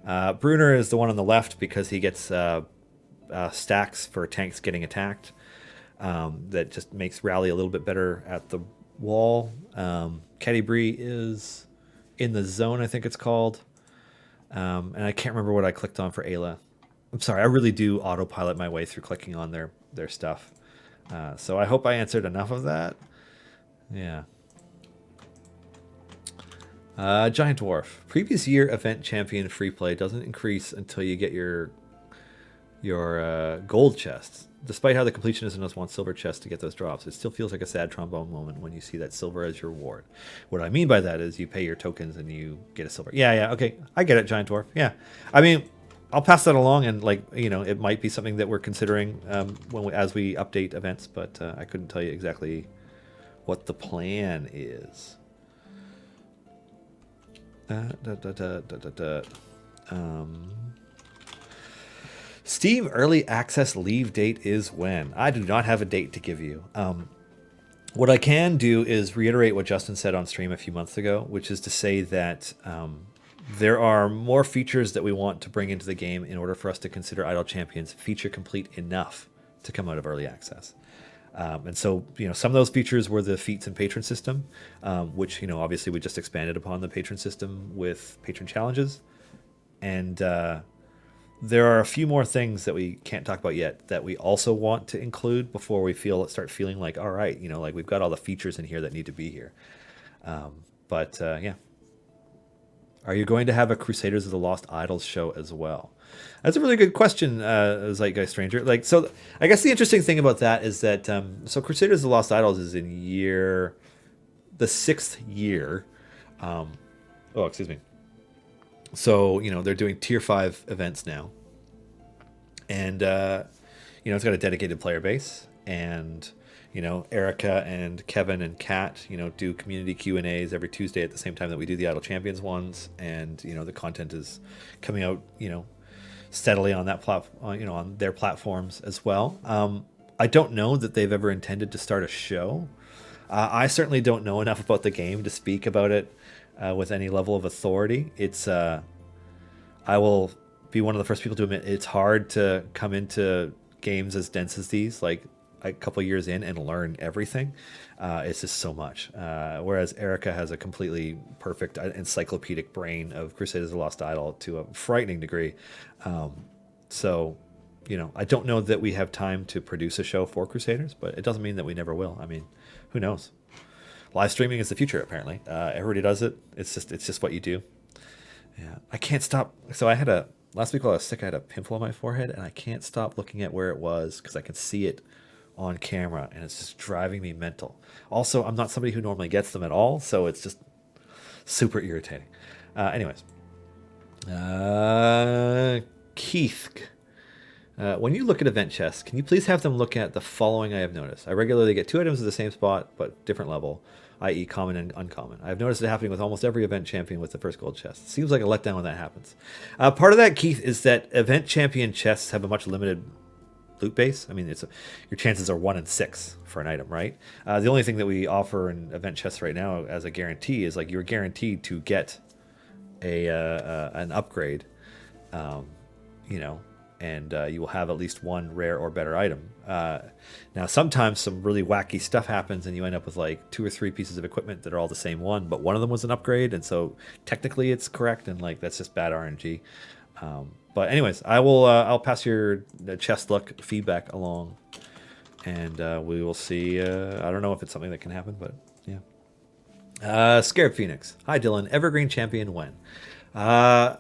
Speaker 1: Brunner is the one on the left because he gets stacks for tanks getting attacked. That just makes Rally a little bit better at the wall. Catti-brie is in the zone, I think it's called. And I can't remember what I clicked on for Ayla. I'm sorry, I really do autopilot my way through clicking on their stuff. So I hope I answered enough of that. Yeah. Giant Dwarf. Previous year event champion free play doesn't increase until you get your gold chests. Despite how the completionist knows wants silver chests to get those drops, it still feels like a sad trombone moment when you see that silver as your reward. What I mean by that is you pay your tokens and you get a silver. Yeah, okay. I get it, Giant Dwarf. Yeah. I mean, I'll pass that along, and like, you know, it might be something that we're considering as we update events, but I couldn't tell you exactly what the plan is. Steam early access leave date is when? I do not have a date to give you. What I can do is reiterate what Justin said on stream a few months ago, which is to say that there are more features that we want to bring into the game in order for us to consider Idle Champions feature complete enough to come out of early access. And so, some of those features were the feats and patron system, which, obviously we just expanded upon the patron system with patron challenges. And there are a few more things that we can't talk about yet that we also want to include before we start feeling like, all right, like we've got all the features in here that need to be here. But yeah. Are you going to have a Crusaders of the Lost Idols show as well? That's a really good question, Zeitgeist Stranger. So I guess the interesting thing about that is that so Crusaders of the Lost Idols is in the 6th year. Oh, excuse me. So they're doing tier 5 events now, and it's got a dedicated player base, and Erica and Kevin and Kat, do community Q&As every Tuesday at the same time that we do the Idle Champions ones, and the content is coming out, steadily on that on their platforms as well. I don't know that they've ever intended to start a show. I certainly don't know enough about the game to speak about it with any level of authority. I will be one of the first people to admit it's hard to come into games as dense as these, like a couple years in, and learn everything. It's just so much. Whereas Erica has a completely perfect encyclopedic brain of Crusaders of the Lost Idol to a frightening degree. So, I don't know that we have time to produce a show for Crusaders, but it doesn't mean that we never will. I mean, who knows? Live streaming is the future, apparently. Everybody does it. It's just what you do. Yeah, I can't stop. So last week while I was sick, I had a pimple on my forehead, and I can't stop looking at where it was because I can see it on camera, and it's just driving me mental. Also, I'm not somebody who normally gets them at all, so it's just super irritating. Anyways, Keith, when you look at event chests, can you please have them look at the following I have noticed? I regularly get 2 items at the same spot, but different level, i.e. common and uncommon. I have noticed it happening with almost every event champion with the first gold chest. It seems like a letdown when that happens. Part of that, Keith, is that event champion chests have a much limited loot base. I mean, your chances are 1 in 6 for an item, right? The only thing that we offer in event chests right now as a guarantee is you're guaranteed to get an upgrade, and you will have at least 1 rare or better item. Now, sometimes some really wacky stuff happens, and you end up with 2 or 3 pieces of equipment that are all the same one, but one of them was an upgrade, and so technically it's correct, and that's just bad RNG. But anyways, I'll pass your chest luck feedback along, and we will see. I don't know if it's something that can happen, but yeah. Scared Phoenix. Hi, Dylan. Evergreen champion when? I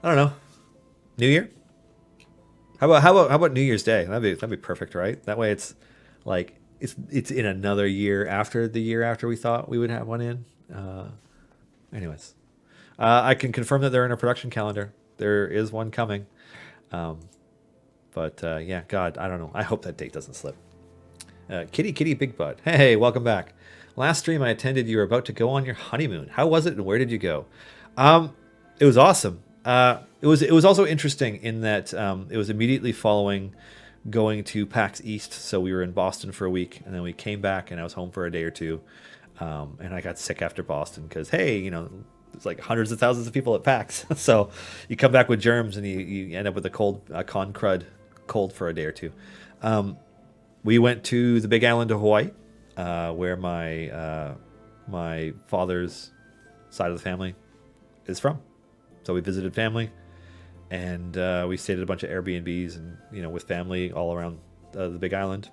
Speaker 1: don't know. New Year? How about New Year's Day? That'd be perfect, right? That way it's it's in another year after the year after we thought we would have one in. Anyways, I can confirm that they're in a production calendar. There is one coming. But yeah, God, I don't know. I hope that date doesn't slip. Kitty Big Bud. Hey, welcome back. Last stream I attended, you were about to go on your honeymoon. How was it, and where did you go? It was awesome. It was also interesting in that it was immediately following going to PAX East. So we were in Boston for a week, and then we came back, and I was home for a day or two. And I got sick after Boston because, hey, there's hundreds of thousands of people at PAX. So you come back with germs, and you end up with a con crud cold for a day or two. We went to the Big Island of Hawaii, where my father's side of the family is from. So we visited family, and we stayed at a bunch of Airbnbs and with family all around the Big Island.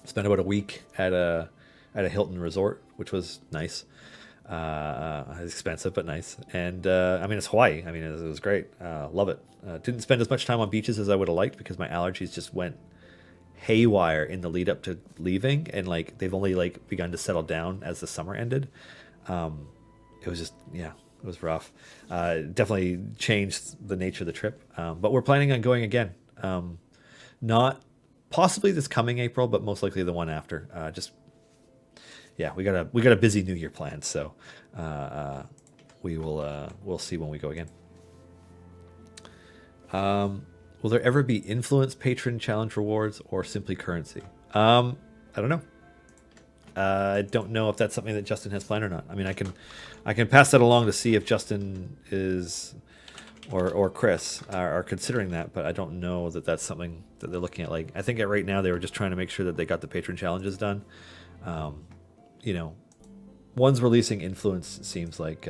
Speaker 1: Spent about a week at a Hilton resort, which was nice. Expensive but nice, and I mean, it's Hawaii. I mean, it was great. Love it. Didn't spend as much time on beaches as I would have liked because my allergies just went haywire in the lead up to leaving, and they've only begun to settle down as the summer ended. It was just it was rough. Definitely changed the nature of the trip, but we're planning on going again. Not possibly this coming April, but most likely the one after. We got a busy New Year planned, so we'll see when we go again. Will there ever be influence patron challenge rewards or simply currency? I don't know. I don't know if that's something that Justin has planned or not. I mean, I can pass that along to see if Justin is or Chris are considering that, but I don't know that that's something that they're looking at. Like, I think right now they were just trying to make sure that they got the patron challenges done. You know, one's releasing influence seems like.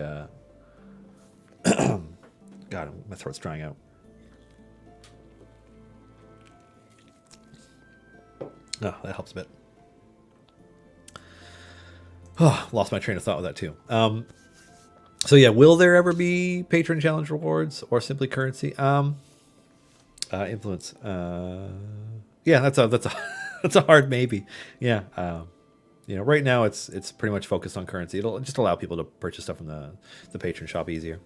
Speaker 1: God, my throat's drying out. Oh, that helps a bit. Oh, lost my train of thought with that too. So yeah, will there ever be patron challenge rewards or simply currency? Influence. Yeah, that's a that's a hard maybe. Yeah. You know, right now it's pretty much focused on currency. It'll just allow people to purchase stuff from the patron shop easier.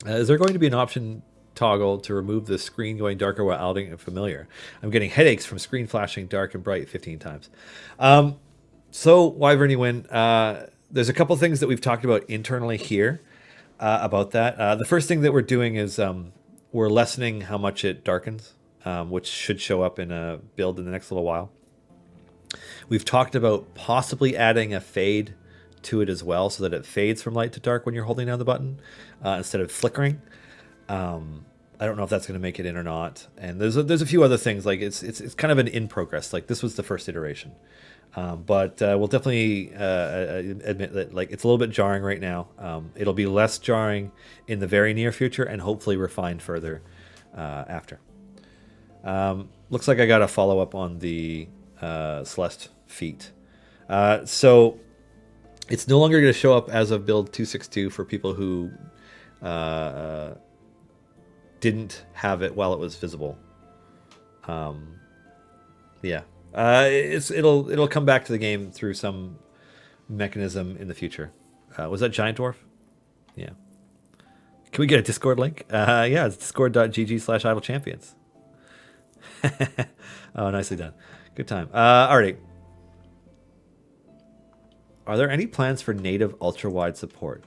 Speaker 1: Is there going to be an option toggle to remove the screen going darker while adding a familiar? I'm getting headaches from screen flashing dark and bright 15 times. So Wyverny Win, there's a couple things that we've talked about internally here about that. The first thing that we're doing is we're lessening how much it darkens, which should show up in a build in the next little while. We've talked about possibly adding a fade to it as well, so that it fades from light to dark when you're holding down the button instead of flickering. I don't know if that's going to make it in or not. And there's a few other things, like it's kind of an in progress. Like, this was the first iteration. But we'll definitely admit that, like, it's a little bit jarring right now. It'll be less jarring in the very near future, and hopefully refined further after. Looks like I got a follow up on the Celeste feat. So it's no longer going to show up as of build 262 for people who didn't have it while it was visible. Yeah. It'll come back to the game through some mechanism in the future. Was that Giant Dwarf? Yeah. Can we get a Discord link? Yeah, it's discord.gg/idlechampions. Oh, nicely done. Good time. Alrighty. Are there any plans for native ultra-wide support?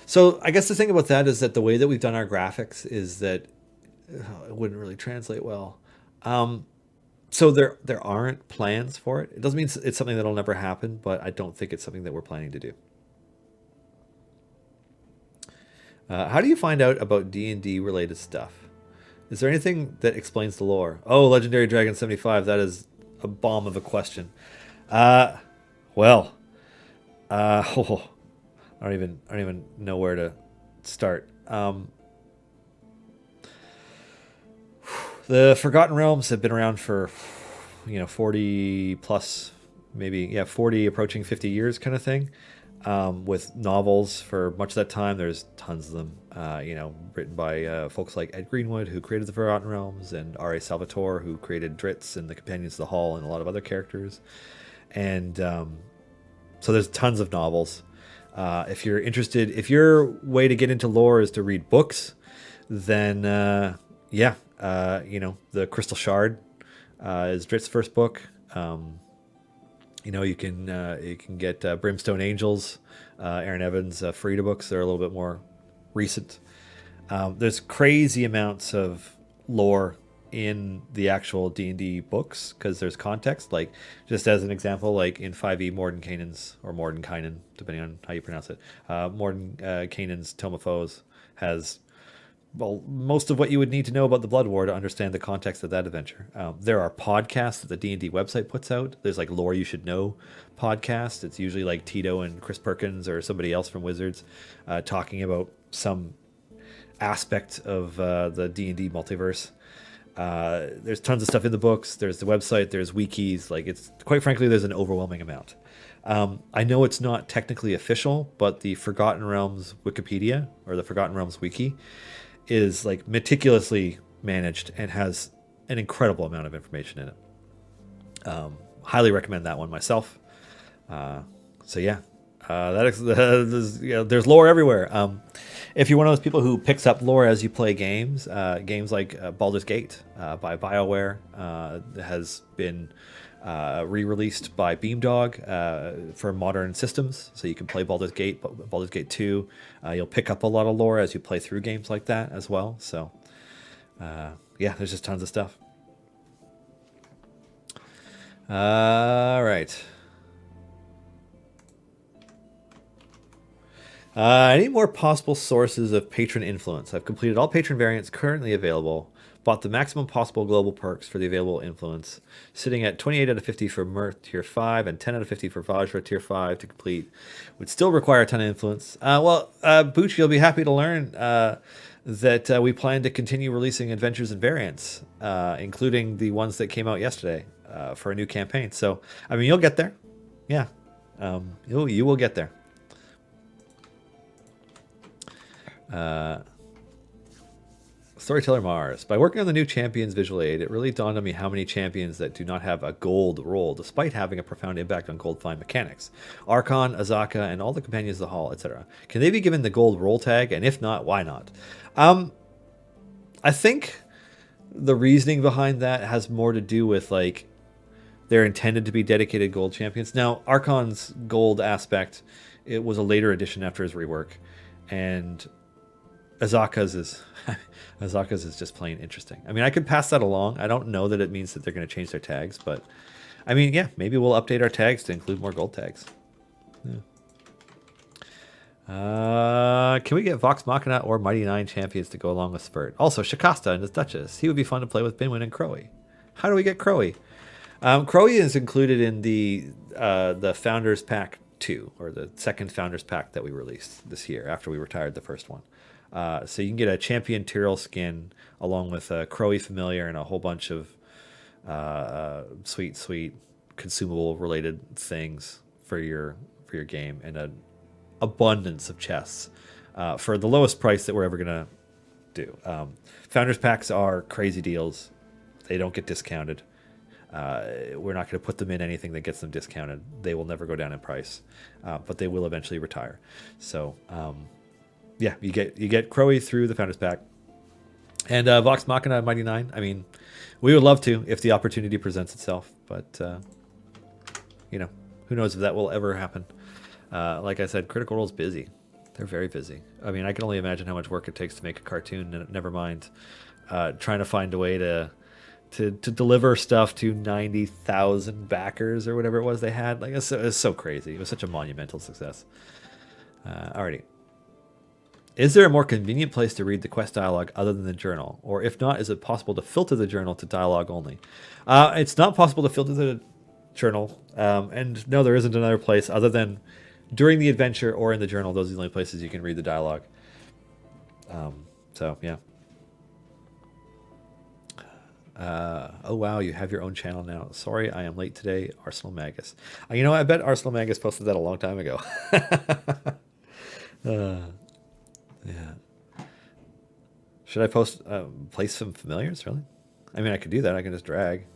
Speaker 1: So I guess the thing about that is that the way that we've done our graphics is that it wouldn't really translate well. So there aren't plans for it. It doesn't mean it's something that'll never happen, but I don't think it's something that we're planning to do. How do you find out about D&D related stuff? Is there anything that explains the lore? Oh, Legendary Dragon 75, that is a bomb of a question. Well, I don't even know where to start. The Forgotten Realms have been around for, 40 plus, maybe, 40 approaching 50 years kind of thing. With novels for much of that time. There's tons of them, written by folks like Ed Greenwood, who created the Forgotten Realms, and R.A. Salvatore, who created Dritz and the Companions of the Hall and a lot of other characters. And so there's tons of novels. If you're interested, if your way to get into lore is to read books, then the Crystal Shard is Dritz's first book. You can get Brimstone Angels, Aaron Evans' Frida books. They're a little bit more recent. There's crazy amounts of lore in the actual D&D books because there's context. Like, just as an example, like in 5e, Mordenkainen, depending on how you pronounce it, Mordenkainen's Tome of Foes has most of what you would need to know about the Blood War to understand the context of that adventure. There are podcasts that the D&D website puts out. There's like Lore You Should Know podcast. It's usually like Tito and Chris Perkins or somebody else from Wizards talking about some aspect of the D&D multiverse. There's tons of stuff in the books. There's the website. There's wikis. Like, it's quite frankly, there's an overwhelming amount. I know it's not technically official, but the Forgotten Realms Wikipedia, or the Forgotten Realms Wiki, is like meticulously managed and has an incredible amount of information in it. Highly recommend that one myself. There's lore everywhere. If you're one of those people who picks up lore as you play games, games like Baldur's Gate by BioWare has been re-released by Beamdog for modern systems, so you can play Baldur's Gate 2. You'll pick up a lot of lore as you play through games like that as well. So there's just tons of stuff. All right. I need more possible sources of patron influence. I've completed all patron variants currently available. Bought the maximum possible global perks for the available influence. Sitting at 28 out of 50 for Mirth Tier 5 and 10 out of 50 for Vajra Tier 5 to complete. Would still require a ton of influence. Bucci, you'll be happy to learn that we plan to continue releasing adventures and variants, including the ones that came out yesterday for a new campaign. So, I mean, you'll get there. Yeah. You will get there. Storyteller Mars. By working on the new champions visual aid, it really dawned on me how many champions that do not have a gold role, despite having a profound impact on gold find mechanics. Archon, Azaka, and all the companions of the hall, etc. Can they be given the gold role tag? And if not, why not? I think the reasoning behind that has more to do with like they're intended to be dedicated gold champions. Now, Archon's gold aspect, it was a later addition after his rework, and Azaka's is just plain interesting. I mean, I could pass that along. I don't know that it means that they're going to change their tags, but I mean, yeah, maybe we'll update our tags to include more gold tags. Yeah. Can we get Vox Machina or Mighty Nine champions to go along with Spurt? Also, Shikasta and his Duchess. He would be fun to play with Binwin and Crowy. How do we get Crowy? Crowy is included in the Founders Pack 2, or the second Founders Pack that we released this year after we retired the first one. So you can get a champion Tyrell skin along with a Crowy familiar and a whole bunch of sweet consumable related things for your game, and an abundance of chests for the lowest price that we're ever gonna do. Founders packs are crazy deals. They don't get discounted. We're not going to put them in anything that gets them discounted. They will never go down in price, but they will eventually retire. So, yeah, you get Crowy through the Founders Pack. And Vox Machina Mighty Nine, I mean, we would love to if the opportunity presents itself, but, you know, who knows if that will ever happen. Like I said, Critical Role's busy. They're very busy. I mean, I can only imagine how much work it takes to make a cartoon, never mind trying to find a way to deliver stuff to 90,000 backers or whatever it was they had. Like, it's so crazy. It was such a monumental success. Alrighty. Is there a more convenient place to read the quest dialogue other than the journal? Or if not, is it possible to filter the journal to dialogue only? It's not possible to filter the journal. And no, there isn't another place other than during the adventure or in the journal. Those are the only places you can read the dialogue. So, yeah. Oh wow, you have your own channel now. Sorry, I am late today. Arsenal Magus. You know, I bet Arsenal Magus posted that a long time ago. Yeah. Should I post place some familiars? Really? I mean, I could do that. I can just drag.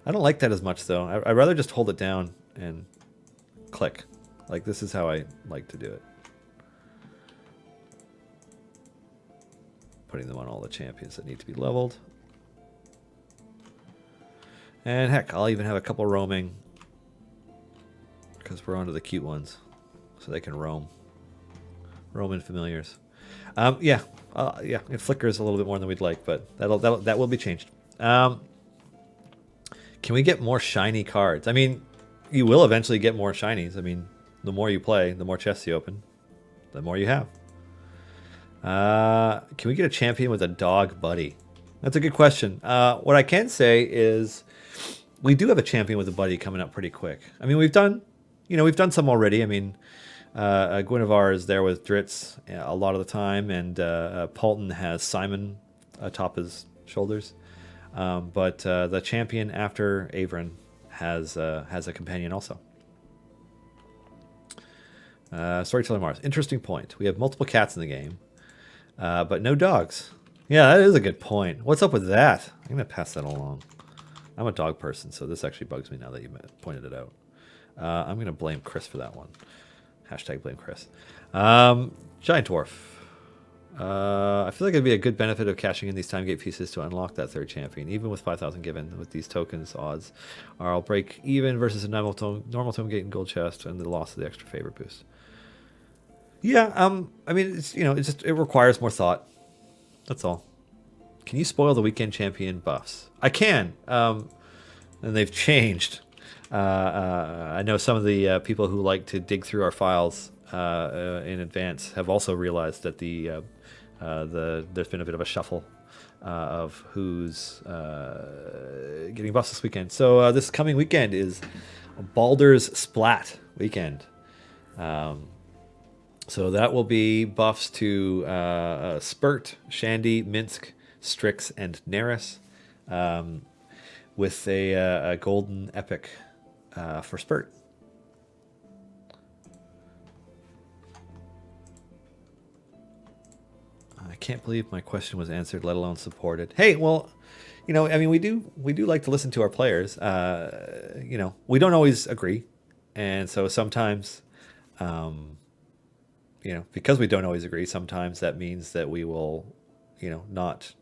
Speaker 1: I don't like that as much though. I'd rather just hold it down and click. Like, this is how I like to do it. Putting them on all the champions that need to be leveled. And heck, I'll even have a couple roaming, because we're onto the cute ones, so they can roam. Roman familiars. Yeah, it flickers a little bit more than we'd like, but that will be changed. Can we get more shiny cards? I mean, you will eventually get more shinies. I mean, the more you play, the more chests you open, the more you have. Can we get a champion with a dog buddy? That's a good question. What I can say is we do have a champion with a buddy coming up pretty quick. I mean, we've done some already. I mean, Guinevere is there with Dritz a lot of the time, and Paulton has Simon atop his shoulders. But the champion after Avron has a companion also. Storyteller Mars. Interesting point. We have multiple cats in the game. But no dogs. Yeah, that is a good point. What's up with that? I'm going to pass that along. I'm a dog person, so this actually bugs me now that you pointed it out. I'm going to blame Chris for that one. Hashtag blame Chris. Giant Dwarf. I feel like it'd be a good benefit of cashing in these time gate pieces to unlock that third champion. Even with 5,000 given, with these tokens, odds are I'll break even versus a normal tome gate and gold chest and the loss of the extra favor boost. Yeah, I mean, it requires more thought. That's all. Can you spoil the weekend champion buffs? I can. and they've changed. I know some of the people who like to dig through our files in advance have also realized that there's been a bit of a shuffle of who's getting buffs this weekend. So this coming weekend is Baldur's Splat weekend. So that will be buffs to Spurt, Shandy, Minsk, Strix, and Neris, with a golden epic for Spurt. I can't believe my question was answered, let alone supported. Hey, well, I mean, we do like to listen to our players. We don't always agree, and so sometimes, because we don't always agree, sometimes that means that we will, not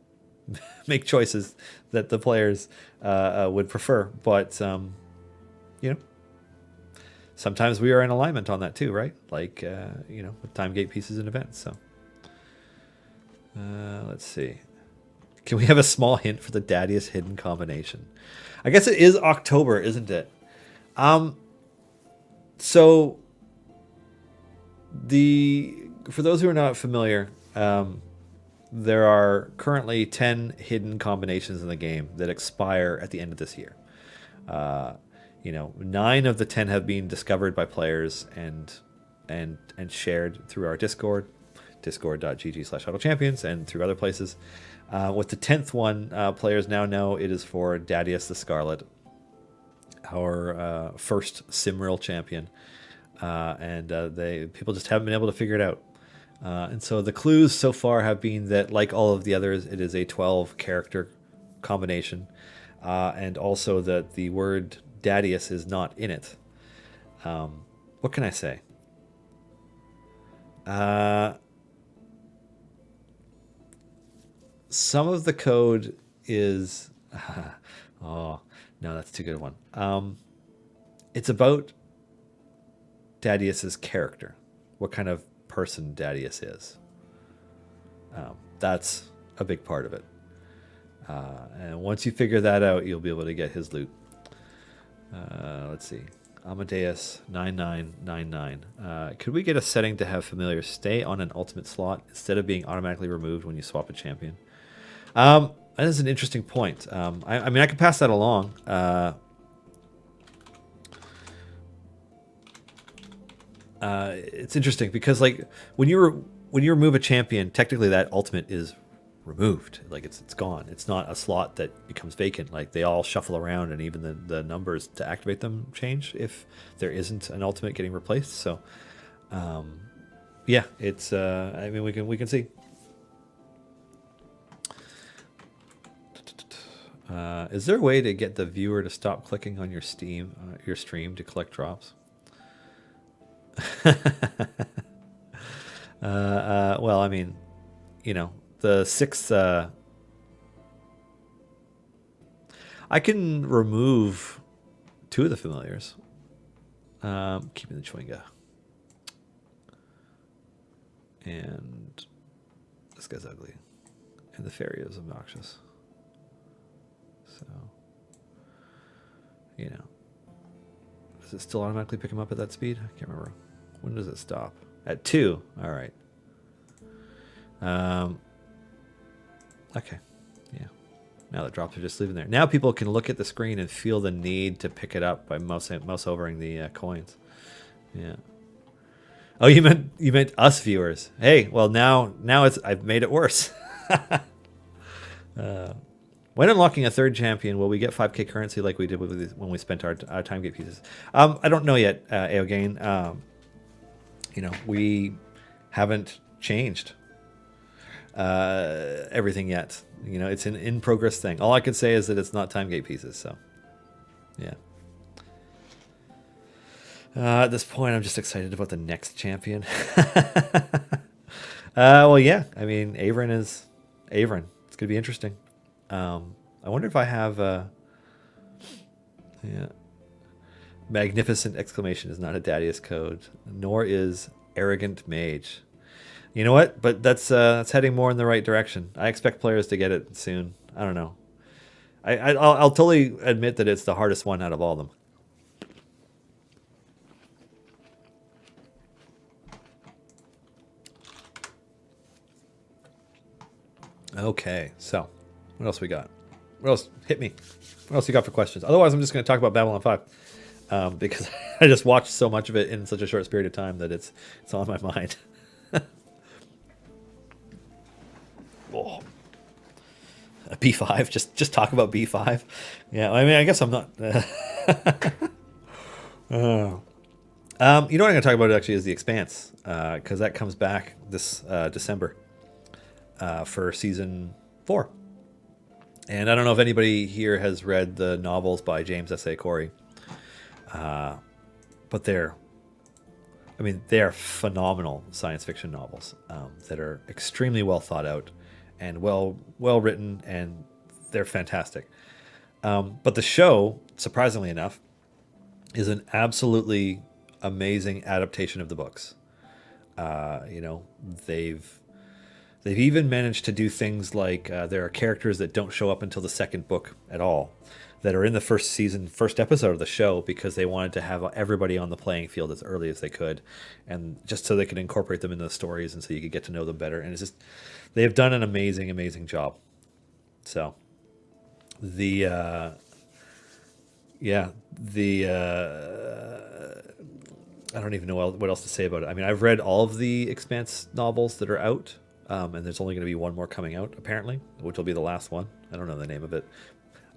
Speaker 1: make choices that the players would prefer. But sometimes we are in alignment on that too, right? Like with time gate pieces and events. So let's see. Can we have a small hint for the Daddiest hidden combination? I guess it is October, isn't it? So for those who are not familiar, there are currently 10 hidden combinations in the game that expire at the end of this year. 9 of the 10 have been discovered by players and shared through our Discord, discord.gg/huddlechampions, and through other places. With the 10th one, players now know it is for Dadius the Scarlet, our first Simril champion. And people just haven't been able to figure it out. And so the clues so far have been that, like all of the others, it is a 12 character combination, and also that the word Dadius is not in it. What can I say? Some of the code is oh no, that's too good a one. It's about Dadius's character, what kind of person Dadius is. That's a big part of it. And once you figure that out, you'll be able to get his loot. Let's see. Amadeus 9999. Could we get a setting to have familiars stay on an ultimate slot instead of being automatically removed when you swap a champion? That is an interesting point. I mean, I could pass that along. It's interesting because, like, when you remove a champion, technically that ultimate is removed. Like, it's gone. It's not a slot that becomes vacant. Like, they all shuffle around, and even the numbers to activate them change if there isn't an ultimate getting replaced. So, yeah, it's. I mean, we can see. Is there a way to get the viewer to stop clicking on your stream to collect drops? Well, I mean, the 6th. I can remove 2 of the familiars. Keeping the Chwinga. And this guy's ugly. And the fairy is obnoxious. So, does it still automatically pick him up at that speed? I can't remember. When does it stop? At 2. All right. Okay. Yeah. Now the drops are just leaving there. Now people can look at the screen and feel the need to pick it up by mouse overing the coins. Yeah. Oh, you meant us viewers. Hey, well now I've made it worse. When unlocking a 3rd champion, will we get 5k currency like we did when we spent our time gate pieces? I don't know yet, Aogain. We haven't changed everything yet. It's an in progress thing. All I can say is that it's not time gate pieces. So, yeah. At this point, I'm just excited about the next champion. Well, yeah. I mean, Avron is Avron. It's gonna be interesting. I wonder if I have magnificent exclamation is not a Dadius code, nor is arrogant mage. You know what? But that's heading more in the right direction. I expect players to get it soon. I don't know. I'll totally admit that it's the hardest one out of all of them. Okay, so what else we got? What else? Hit me. What else you got for questions? Otherwise, I'm just going to talk about Babylon 5 because I just watched so much of it in such a short period of time that it's on my mind. Oh, B5. Just talk about B5. Yeah, I mean, I guess I'm not. You know what I'm going to talk about actually is the Expanse because that comes back this December for season 4. And I don't know if anybody here has read the novels by James S. A. Corey, but they are phenomenal science fiction novels that are extremely well thought out and well written, and they're fantastic. But the show, surprisingly enough, is an absolutely amazing adaptation of the books. You know, they've even managed to do things like there are characters that don't show up until the second book at all, that are in the first episode of the show, because they wanted to have everybody on the playing field as early as they could, and just so they could incorporate them into the stories, and so you could get to know them better. And it's just they have done an amazing job. So the yeah the I don't even know what else to say about it. I mean, I've read all of the Expanse novels that are out, and there's only going to be one more coming out apparently, which will be the last one. I don't know the name of it.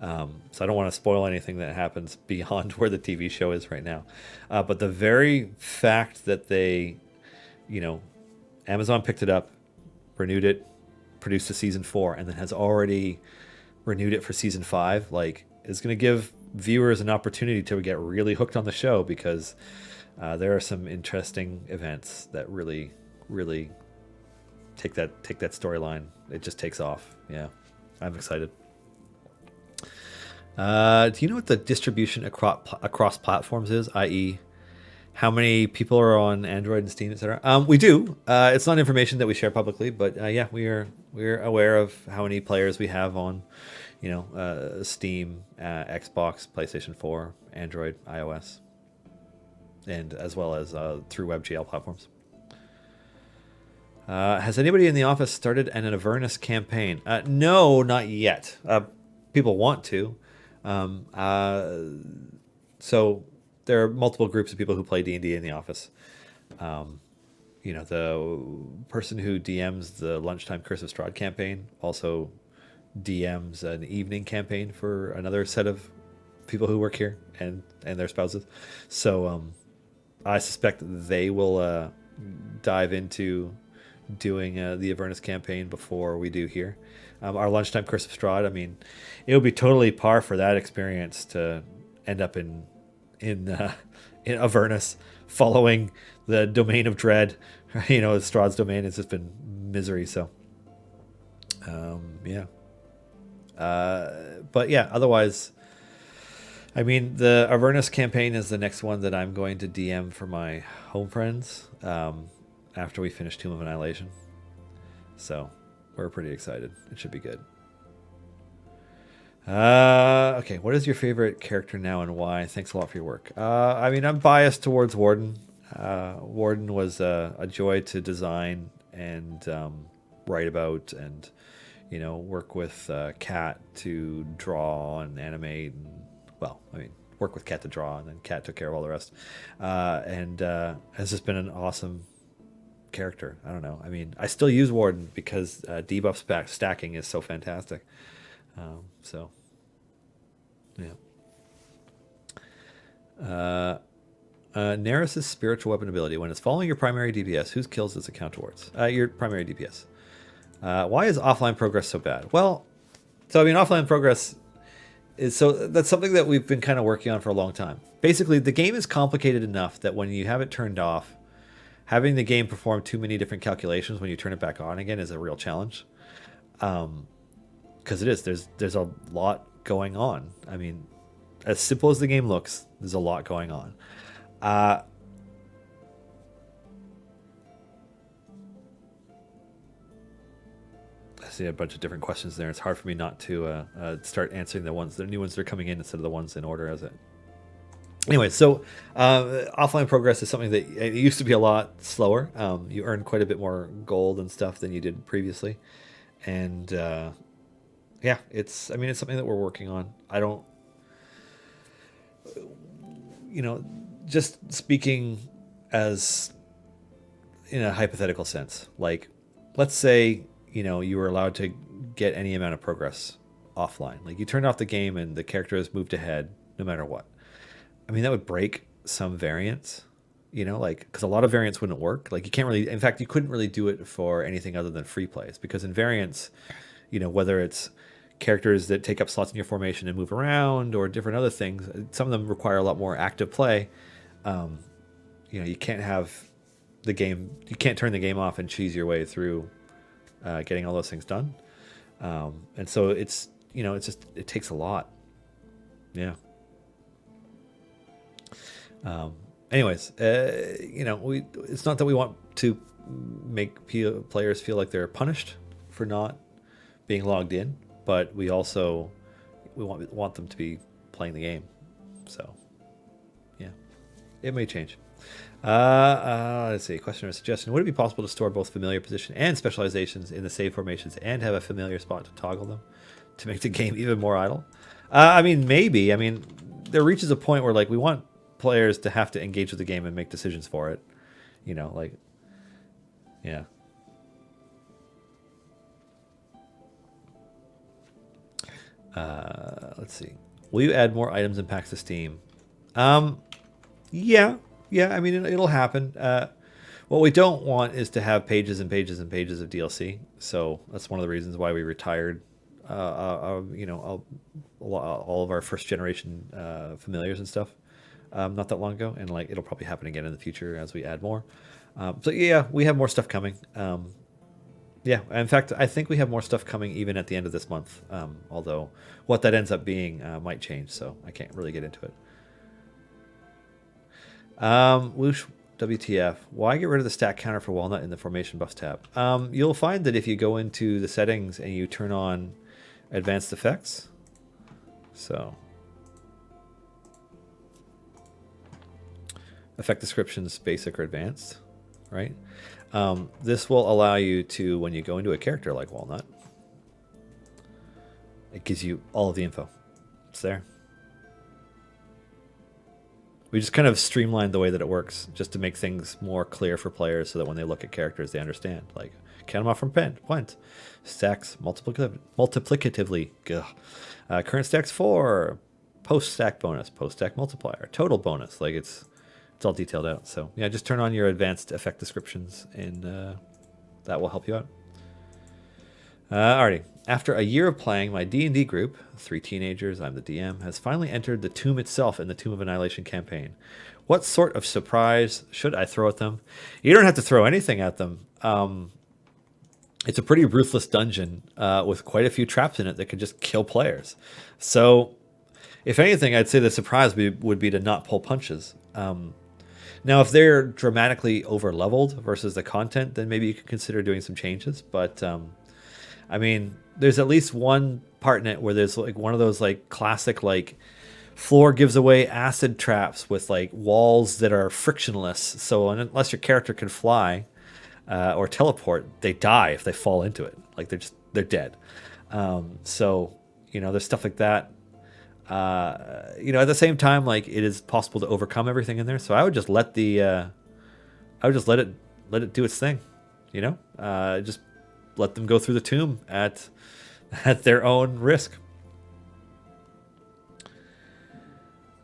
Speaker 1: So I don't want to spoil anything that happens beyond where the TV show is right now. But the very fact that they, you know, Amazon picked it up, renewed it, produced a season 4, and then has already renewed it for season 5, like, is going to give viewers an opportunity to get really hooked on the show, because there are some interesting events that really take that storyline. It just takes off. Yeah, I'm excited. Do you know what the distribution across platforms is? I.e., how many people are on Android and Steam, etc. We do. It's not information that we share publicly, but yeah, we're aware of how many players we have on, Steam, Xbox, PlayStation 4, Android, iOS, and as well as through WebGL platforms. Has anybody in the office started an Avernus campaign? No, not yet. People want to. So there are multiple groups of people who play D&D in the office. The person who DMs the Lunchtime Curse of Strahd campaign also DMs an evening campaign for another set of people who work here and their spouses. So I suspect they will dive into doing the Avernus campaign before we do here. Our Lunchtime Curse of Strahd, I mean, it would be totally par for that experience to end up in Avernus, following the Domain of Dread. Strahd's domain has just been misery. So, yeah. But yeah, otherwise, I mean, the Avernus campaign is the next one that I'm going to DM for my home friends after we finish Tomb of Annihilation. So we're pretty excited. It should be good. Okay, what is your favorite character now and why? Thanks a lot for your work. I mean, I'm biased towards Warden. Warden was a joy to design and write about, and work with Kat to draw and animate, and work with Kat to draw, and then Kat took care of all the rest. And has just been an awesome character. I don't know. I mean, I still use Warden because debuff stacking is so fantastic. So, yeah. Neris' spiritual weapon ability. When it's following your primary DPS, whose kills does it count towards? Your primary DPS. Why is offline progress so bad? Well, so I mean, offline progress that's something that we've been kind of working on for a long time. Basically, the game is complicated enough that when you have it turned off, having the game perform too many different calculations when you turn it back on again is a real challenge. Because it is. There's a lot going on. I mean, as simple as the game looks, there's a lot going on. see a bunch of different questions there. It's hard for me not to start answering the new ones that are coming in instead of the ones in order as it. Anyway, so offline progress is something that it used to be a lot slower. You earn quite a bit more gold and stuff than you did previously, and yeah, it's something that we're working on. I don't, just speaking as in a hypothetical sense, like let's say you were allowed to get any amount of progress offline, like you turned off the game and the character has moved ahead no matter what. That would break some variants, like because a lot of variants wouldn't work. Like you can't really, in fact, you couldn't really do it for anything other than free plays because in variants, whether it's characters that take up slots in your formation and move around or different other things, some of them require a lot more active play. You can't have the game, you can't turn the game off and cheese your way through getting all those things done. And so it's, it takes a lot. Yeah. Anyways, it's not that we want to make players feel like they're punished for not being logged in, but we want them to be playing the game. So, yeah, it may change. Let's see. Question or suggestion: would it be possible to store both familiar position and specializations in the save formations and have a familiar spot to toggle them to make the game even more idle? Maybe. There reaches a point where like we want players to have to engage with the game and make decisions for it, yeah. Let's see, will you add more items and packs to Steam? Yeah, it'll happen. What we don't want is to have pages and pages and pages of DLC, so that's one of the reasons why we retired all of our first generation familiars and stuff not that long ago, and like it'll probably happen again in the future as we add more. So yeah, we have more stuff coming. Yeah, in fact, I think we have more stuff coming even at the end of this month. Although what that ends up being might change, so I can't really get into it. Whoosh, WTF? Why get rid of the stat counter for Walnut in the formation buffs tab? You'll find that if you go into the settings and you turn on advanced effects, so effect descriptions, basic or advanced, right? This will allow you to, when you go into a character like Walnut, it gives you all of the info. It's there. We just kind of streamlined the way that it works just to make things more clear for players so that when they look at characters, they understand. Like, count them off from Pent, stacks multiplicatively, current stacks 4, post-stack bonus, post-stack multiplier, total bonus. Like, it's all detailed out. So yeah, just turn on your advanced effect descriptions and that will help you out. Alrighty. After a year of playing, my D&D group, 3 teenagers, I'm the DM, has finally entered the tomb itself in the Tomb of Annihilation campaign. What sort of surprise should I throw at them? You don't have to throw anything at them. It's a pretty ruthless dungeon with quite a few traps in it that could just kill players. So if anything, I'd say the surprise would be to not pull punches. Now, if they're dramatically over-leveled versus the content, then maybe you could consider doing some changes. But, there's at least one part in it where there's like one of those like classic like floor gives away acid traps with like walls that are frictionless. So unless your character can fly or teleport, they die if they fall into it. Like they're dead. So, there's stuff like that. At the same time, like it is possible to overcome everything in there. So I would just let it do its thing, just let them go through the tomb at their own risk.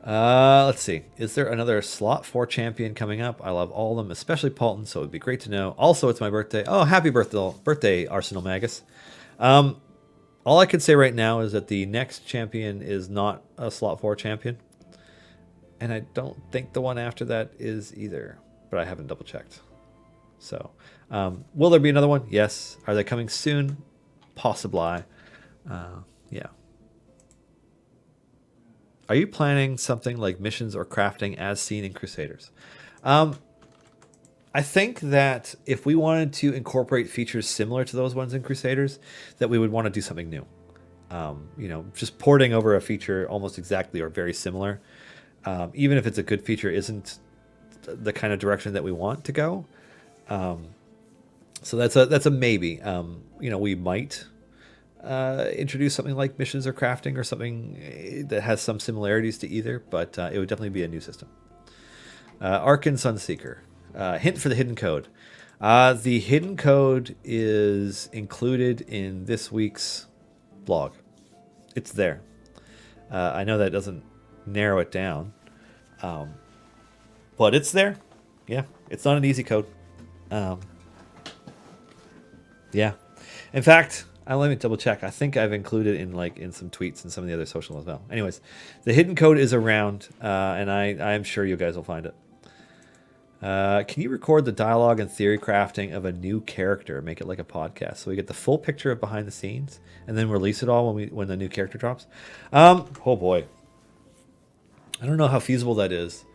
Speaker 1: Let's see. Is there another slot 4 champion coming up? I love all of them, especially Paulton, so it would be great to know. Also, it's my birthday. Oh, happy birthday, Arsenal Magus. All I can say right now is that the next champion is not a slot 4 champion. And I don't think the one after that is either, but I haven't double checked. So, will there be another one? Yes. Are they coming soon? Possibly. Yeah. Are you planning something like missions or crafting as seen in Crusaders? I I think that if we wanted to incorporate features similar to those ones in Crusaders, that we would want to do something new. Just porting over a feature almost exactly or very similar, even if it's a good feature, isn't the kind of direction that we want to go. So that's a maybe. We might introduce something like missions or crafting or something that has some similarities to either, but it would definitely be a new system. Ark and Sunseeker. Hint for the hidden code. The hidden code is included in this week's blog. It's there. I know that doesn't narrow it down, but it's there. Yeah, it's not an easy code. Yeah. In fact, let me double check. I think I've included it in some tweets and some of the other social as well. Anyways, the hidden code is around, and I'm sure you guys will find it. Can you record the dialogue and theory crafting of a new character? Make it like a podcast, so we get the full picture of behind the scenes, and then release it all when the new character drops. Oh boy, I don't know how feasible that is,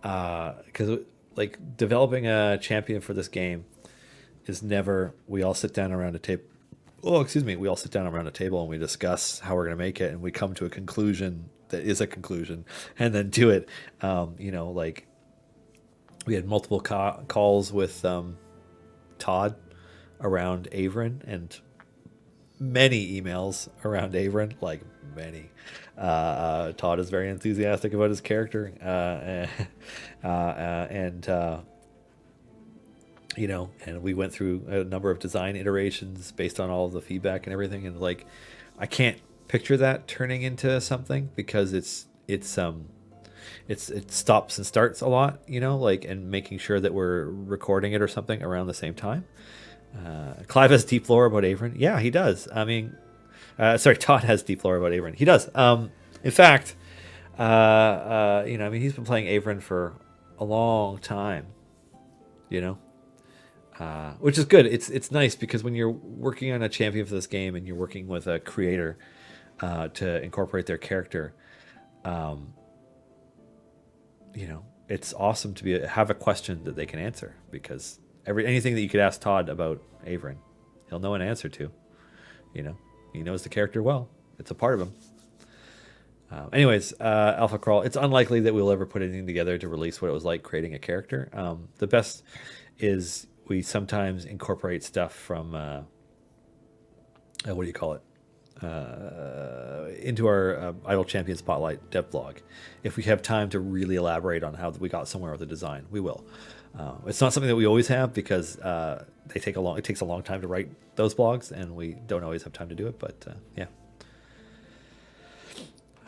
Speaker 1: because like developing a champion for this game is never. We all sit down around a table. Oh, excuse me. We all sit down around a table and we discuss how we're going to make it, and we come to a conclusion that is a conclusion, and then do it. Like. We had multiple calls with Todd around Averin, and many emails around Averin, like many. Todd is very enthusiastic about his character, and we went through a number of design iterations based on all of the feedback and everything. And like, I can't picture that turning into something because it stops and starts a lot, and making sure that we're recording it or something around the same time. Clive has deep lore about Averin. Yeah, he does. I mean, Todd has deep lore about Averin. He does. In fact, he's been playing Averin for a long time, which is good. It's nice because when you're working on a champion for this game and you're working with a creator to incorporate their character, it's awesome to have a question that they can answer, because anything that you could ask Todd about Averin, he'll know an answer to. He knows the character well. It's a part of him. Alpha Crawl. It's unlikely that we'll ever put anything together to release what it was like creating a character. The best is we sometimes incorporate stuff from what do you call it? Into our Idle Champion Spotlight dev blog. If we have time to really elaborate on how we got somewhere with the design, we will. It's not something that we always have because it takes a long time to write those blogs, and we don't always have time to do it. But yeah.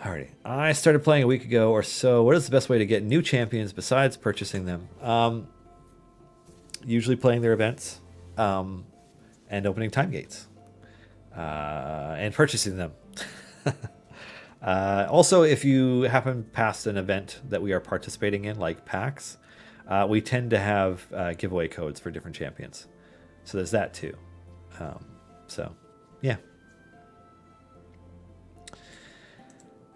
Speaker 1: Alrighty, I started playing a week ago or so. What is the best way to get new champions besides purchasing them? Usually playing their events and opening time gates. And purchasing them. Also, if you happen past an event that we are participating in, like PAX, we tend to have giveaway codes for different champions. So there's that too. Yeah.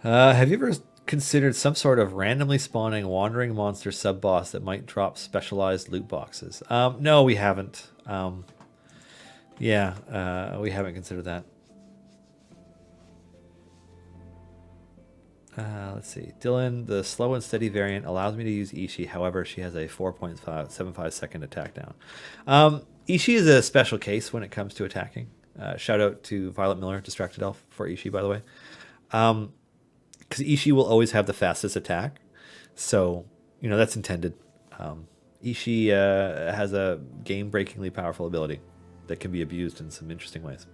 Speaker 1: Have you ever considered some sort of randomly spawning wandering monster sub-boss that might drop specialized loot boxes? No, we haven't. We haven't considered that. Let's see. Dylan, the slow and steady variant allows me to use Ishii. However, she has a 4.75 second attack down. Ishii is a special case when it comes to attacking. Shout out to Violet Miller, Distracted Elf, for Ishii, by the way. Because Ishii will always have the fastest attack. So, that's intended. Ishii has a game-breakingly powerful ability that can be abused in some interesting ways.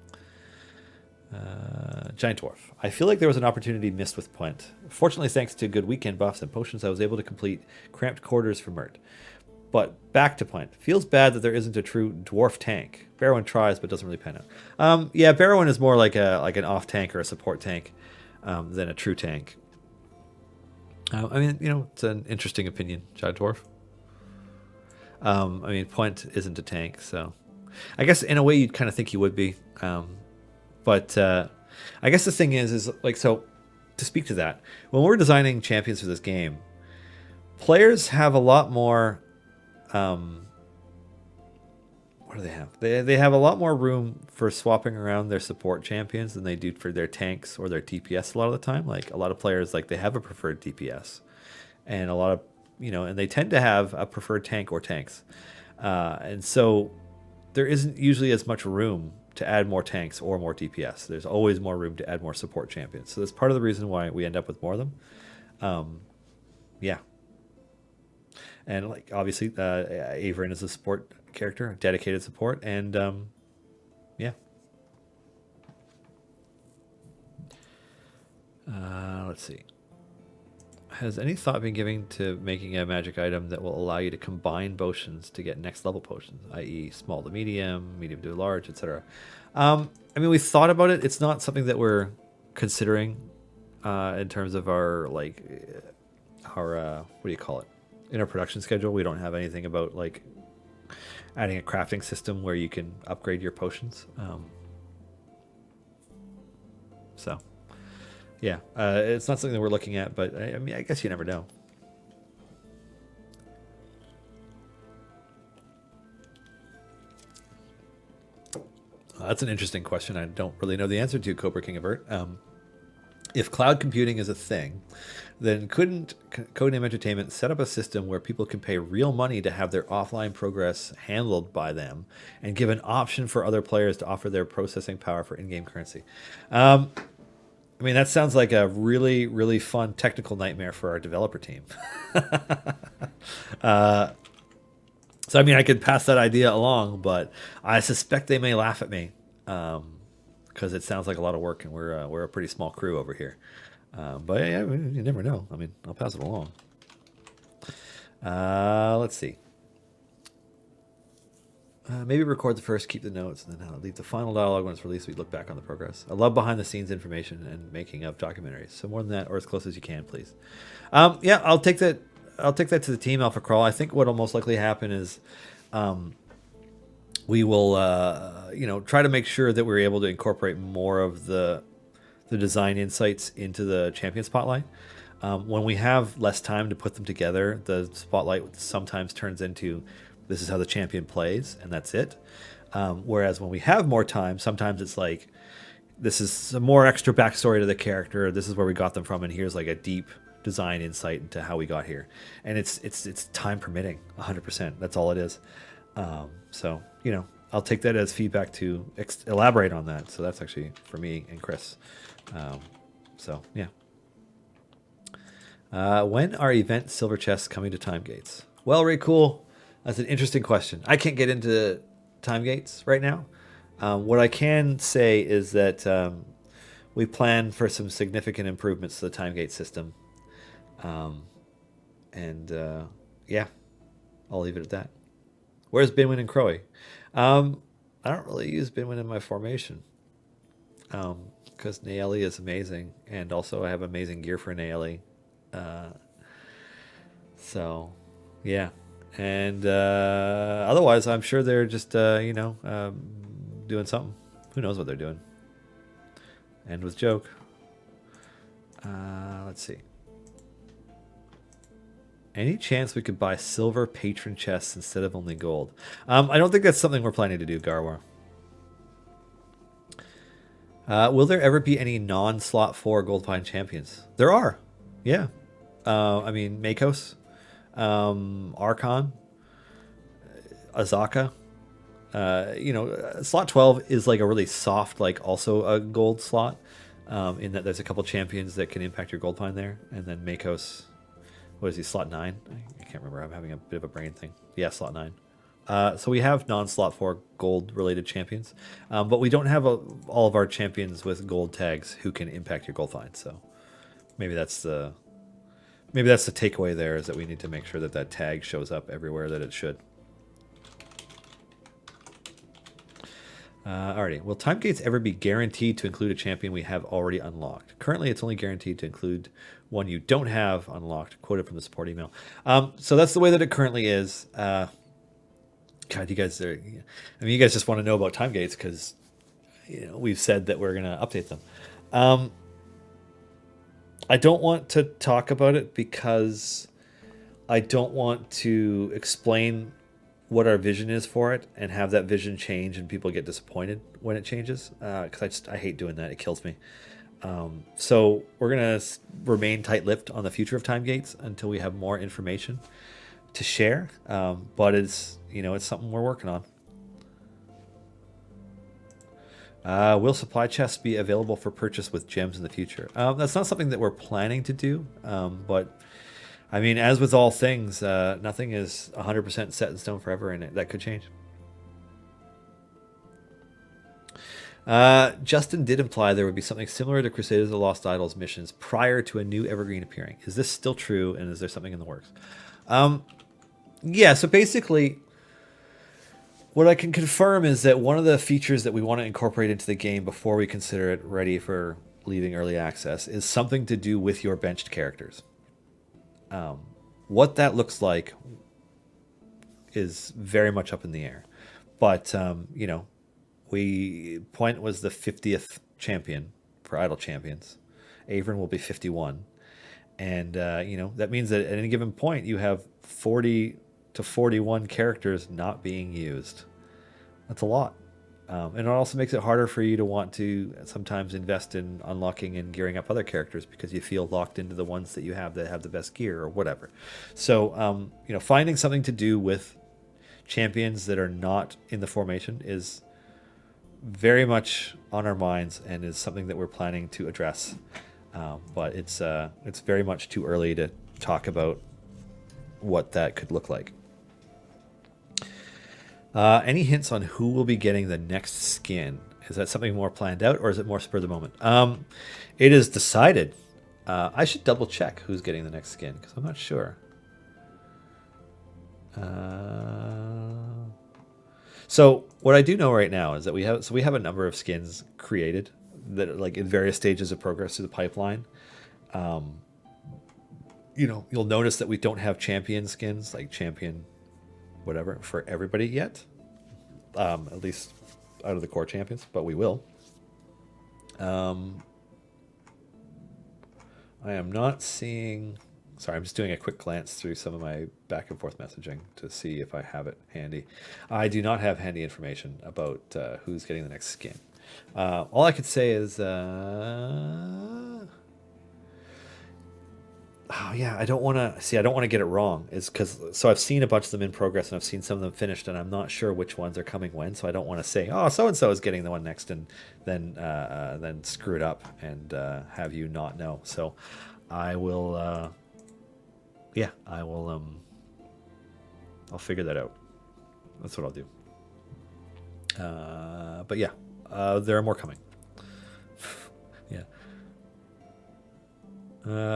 Speaker 1: Giant Dwarf. I feel like there was an opportunity missed with Puent. Fortunately, thanks to good weekend buffs and potions, I was able to complete Cramped Quarters for Mert. But back to Puent. Feels bad that there isn't a true dwarf tank. Barrowin tries, but doesn't really pan out. Barrowin is more like an off tank or a support tank than a true tank. It's an interesting opinion, Giant Dwarf. Puent isn't a tank, so I guess in a way you'd kind of think he would be. But I guess the thing is so to speak to that, when we're designing champions for this game, players have a lot more what do they have? They have a lot more room for swapping around their support champions than they do for their tanks or their DPS a lot of the time. Like a lot of players, like they have a preferred DPS, and a lot of and they tend to have a preferred tank or tanks, and so there isn't usually as much room to add more tanks or more DPS. There's always more room to add more support champions. So that's part of the reason why we end up with more of them. Yeah, and like obviously, Averin is a support character, dedicated support, and yeah. Let's see. Has any thought been given to making a magic item that will allow you to combine potions to get next level potions, i.e., small to medium, medium to large, etc.? I mean, we thought about it. It's not something that we're considering in terms of our what do you call it? In our production schedule, we don't have anything about like adding a crafting system where you can upgrade your potions. So, yeah, it's not something that we're looking at, but I mean, I guess you never know. That's an interesting question. I don't really know the answer to, Cobra King of Ert. If cloud computing is a thing, then couldn't Codename Entertainment set up a system where people can pay real money to have their offline progress handled by them and give an option for other players to offer their processing power for in-game currency? I mean, that sounds like a really, really fun technical nightmare for our developer team. So, I mean, I could pass that idea along, but I suspect they may laugh at me because it sounds like a lot of work, and we're a pretty small crew over here. But yeah, you never know. I mean, I'll pass it along. Let's see. Maybe record the first, keep the notes, and then leave the final dialogue when it's released. We look back on the progress. I love behind-the-scenes information and making of documentaries. So more than that, or as close as you can, please. Yeah, I'll take that. I'll take that to the team, Alpha Crawl. I think what will most likely happen is, we will, try to make sure that we're able to incorporate more of the design insights into the champion spotlight. When we have less time to put them together, the spotlight sometimes turns into, this is how the champion plays, and that's it. Whereas when we have more time, sometimes it's like, this is some more extra backstory to the character. This is where we got them from, and here's like a deep design insight into how we got here. And it's time permitting, 100%. That's all it is. So I'll take that as feedback to elaborate on that. So that's actually for me and Chris. So yeah. When are event silver chests coming to time gates? Well, Ray Cool, that's an interesting question. I can't get into time gates right now. What I can say is that we plan for some significant improvements to the time gate system. Yeah, I'll leave it at that. Where's Binwin and Crowy? I don't really use Binwin in my formation because Naeli is amazing, and also I have amazing gear for Naeli. So, yeah. And otherwise, I'm sure they're just, doing something. Who knows what they're doing? End with joke. Let's see. Any chance we could buy silver patron chests instead of only gold? I don't think that's something we're planning to do, Garwar. Will there ever be any non-slot 4 gold pine champions? There are. Yeah. I mean, Makos, Archon, Azaka. Slot 12 is like a really soft, like also a gold slot, in that there's a couple champions that can impact your gold pine there. And then Makos, what is he, slot 9? I can't remember. I'm having a bit of a brain thing. Yeah, slot 9. So we have non-slot 4 gold-related champions, but we don't have all of our champions with gold tags who can impact your gold pine. So maybe that's the takeaway there, is that we need to make sure that that tag shows up everywhere that it should. Alrighty. Will time gates ever be guaranteed to include a champion we have already unlocked? Currently, it's only guaranteed to include one you don't have unlocked, quoted from the support email. So that's the way that it currently is. God, you guys are... I mean, you guys just want to know about time gates because we've said that we're going to update them. I don't want to talk about it because I don't want to explain what our vision is for it and have that vision change and people get disappointed when it changes, because I hate doing that. It kills me. So we're going to remain tight-lipped on the future of time gates until we have more information to share. But it's, it's something we're working on. Will supply chests be available for purchase with gems in the future? That's not something that we're planning to do, but I mean, as with all things, nothing is 100% set in stone forever, and that could change. Justin did imply there would be something similar to Crusaders of the Lost Idols missions prior to a new Evergreen appearing. Is this still true, and is there something in the works? Yeah, so basically, what I can confirm is that one of the features that we want to incorporate into the game before we consider it ready for leaving early access is something to do with your benched characters. What that looks like is very much up in the air. But, Point was the 50th champion for Idle Champions. Avon will be 51. And, that means that at any given point, you have 40 to 41 characters not being used. That's a lot. And it also makes it harder for you to want to sometimes invest in unlocking and gearing up other characters because you feel locked into the ones that you have that have the best gear or whatever. So, finding something to do with champions that are not in the formation is very much on our minds and is something that we're planning to address. But it's very much too early to talk about what that could look like. Any hints on who will be getting the next skin? Is that something more planned out, or is it more spur of the moment? It is decided. I should double check who's getting the next skin because I'm not sure. So what I do know right now is that we have a number of skins created that are like in various stages of progress through the pipeline. You'll notice that we don't have champion skins like champion whatever for everybody yet, at least out of the core champions, but we will. I am not seeing. Sorry, I'm just doing a quick glance through some of my back and forth messaging to see if I have it handy. I do not have handy information about who's getting the next skin. All I could say is, I don't want to get it wrong. It's so I've seen a bunch of them in progress and I've seen some of them finished, and I'm not sure which ones are coming when. So I don't want to say, oh, so and so is getting the one next, and then screw it up and have you not know. So I will. I will. I'll figure that out. That's what I'll do. But yeah, there are more coming. Yeah.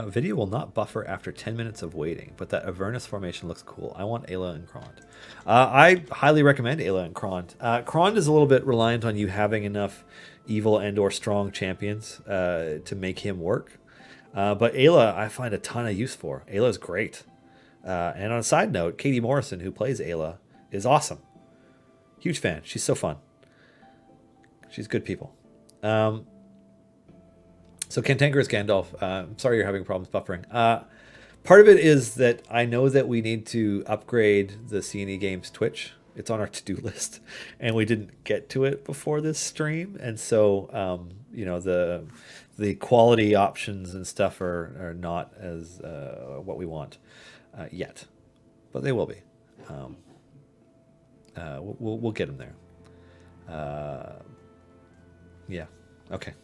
Speaker 1: Video will not buffer after 10 minutes of waiting, but that Avernus formation looks cool. I want Ayla and Krond. I highly recommend Ayla and Krond. Krond is a little bit reliant on you having enough evil and or strong champions to make him work. But Ayla, I find a ton of use for. Ayla's great. And on a side note, Katie Morrison, who plays Ayla, is awesome. Huge fan. She's so fun. She's good people. So Cantankerous Gandalf, I'm sorry you're having problems buffering. Part of it is that I know that we need to upgrade the C&E Games Twitch. It's on our to-do list, and we didn't get to it before this stream. And so, the quality options and stuff are not as what we want yet, but they will be. We'll get them there. Yeah. Okay.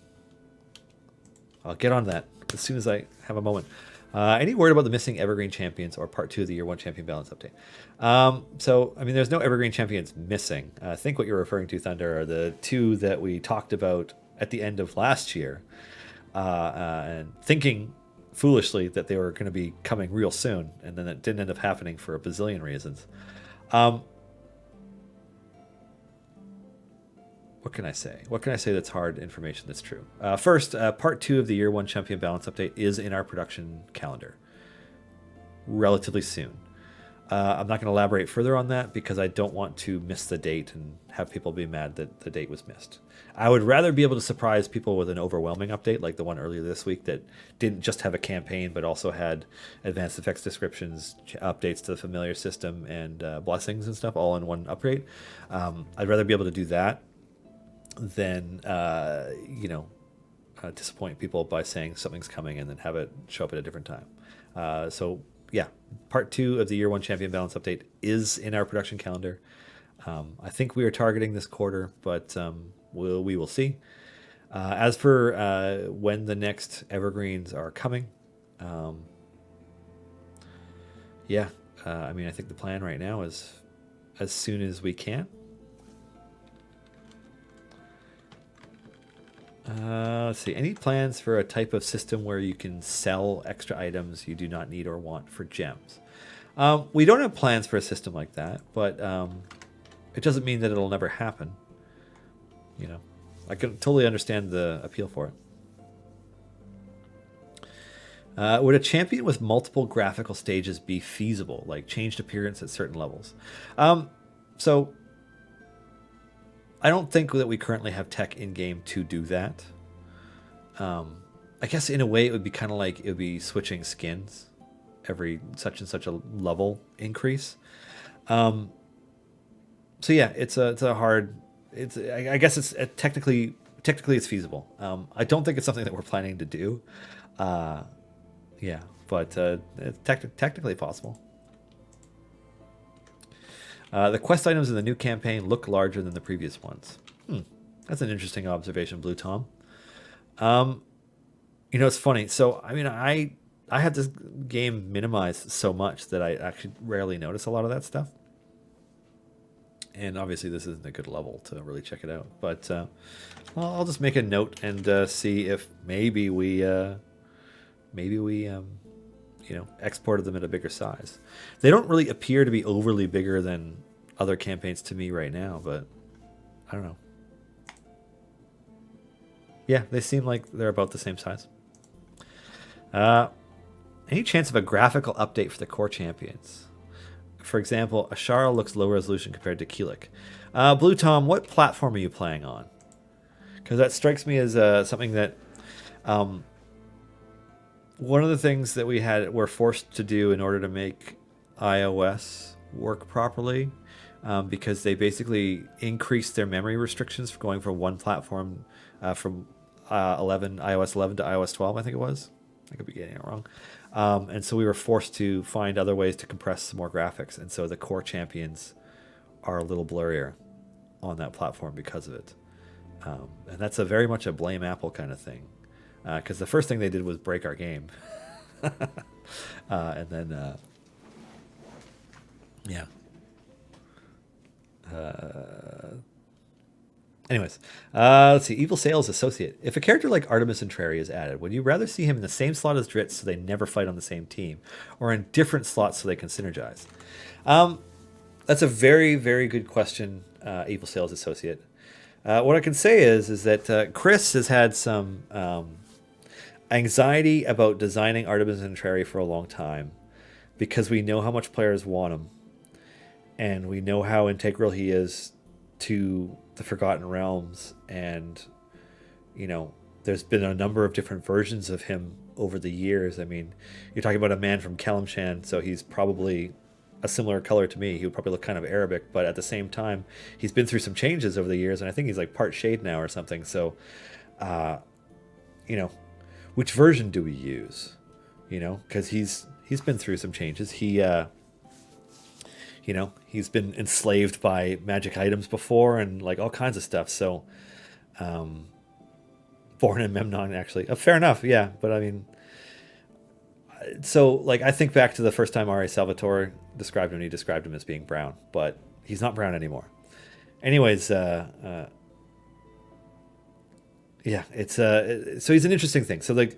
Speaker 1: I'll get on that as soon as I have a moment. Any word about the missing Evergreen Champions or Part 2 of the Year 1 Champion Balance Update? There's no Evergreen Champions missing. I think what you're referring to, Thunder, are the two that we talked about at the end of last year, and thinking foolishly that they were going to be coming real soon, and then it didn't end up happening for a bazillion reasons. What can I say? What can I say that's hard information that's true? First, Part 2 of the Year 1 Champion Balance Update is in our production calendar relatively soon. I'm not going to elaborate further on that because I don't want to miss the date and have people be mad that the date was missed. I would rather be able to surprise people with an overwhelming update like the one earlier this week that didn't just have a campaign but also had advanced effects descriptions, updates to the familiar system, and blessings and stuff all in one upgrade. I'd rather be able to do that than disappoint people by saying something's coming and then have it show up at a different time. So yeah, part 2 of the year 1 champion balance update is in our production calendar. I think we are targeting this quarter, but we will see. As for when the next evergreens are coming, I mean, I think the plan right now is as soon as we can. Let's see. Any plans for a type of system where you can sell extra items you do not need or want for gems? We don't have plans for a system like that, but it doesn't mean that it'll never happen. You know, I can totally understand the appeal for it. Would a champion with multiple graphical stages be feasible, like changed appearance at certain levels? So I don't think that we currently have tech in game to do that. I guess in a way it would be kind of like it would be switching skins every such and such a level increase. So yeah, it's a hard. I guess it's technically it's feasible. I don't think it's something that we're planning to do. Yeah, but it's technically possible. The quest items in the new campaign look larger than the previous ones. That's an interesting observation, Blue Tom. It's funny. So, I mean, I have this game minimized so much that I actually rarely notice a lot of that stuff. And obviously, this isn't a good level to really check it out. But I'll just make a note and see if maybe we exported them at a bigger size. They don't really appear to be overly bigger than other campaigns to me right now, but I don't know. Yeah, they seem like they're about the same size. Any chance of a graphical update for the core champions? For example, Ashara looks low resolution compared to Keelik. Blue Tom, what platform are you playing on? Because that strikes me as something that one of the things that we're forced to do in order to make iOS work properly, because they basically increased their memory restrictions for going from one platform from iOS 11 to iOS 12, I think it was. I could be getting it wrong. And so we were forced to find other ways to compress some more graphics. And so the core champions are a little blurrier on that platform because of it. And that's very much a blame Apple kind of thing. Because the first thing they did was break our game. And then, yeah. Anyways, let's see. Evil Sales Associate. If a character like Artemis Entreri is added, would you rather see him in the same slot as Dritz so they never fight on the same team, or in different slots so they can synergize? That's a very, very good question, Evil Sales Associate. What I can say is that Chris has had some anxiety about designing Artemis Entreri for a long time, because we know how much players want him, and we know how integral he is to the Forgotten Realms, and there's been a number of different versions of him over the years. I mean, you're talking about a man from Kalimshan, so he's probably a similar color to me. He would probably look kind of Arabic, but at the same time, he's been through some changes over the years, and I think he's like part shade now or something. So, which version do we use? Because he's been through some changes. He's been enslaved by magic items before and like all kinds of stuff. So, born in Memnon, actually. Fair enough, yeah. But I mean, so like I think back to the first time R.A. Salvatore described him. He described him as being brown, but he's not brown anymore. Anyways, yeah, it's so he's an interesting thing. So like,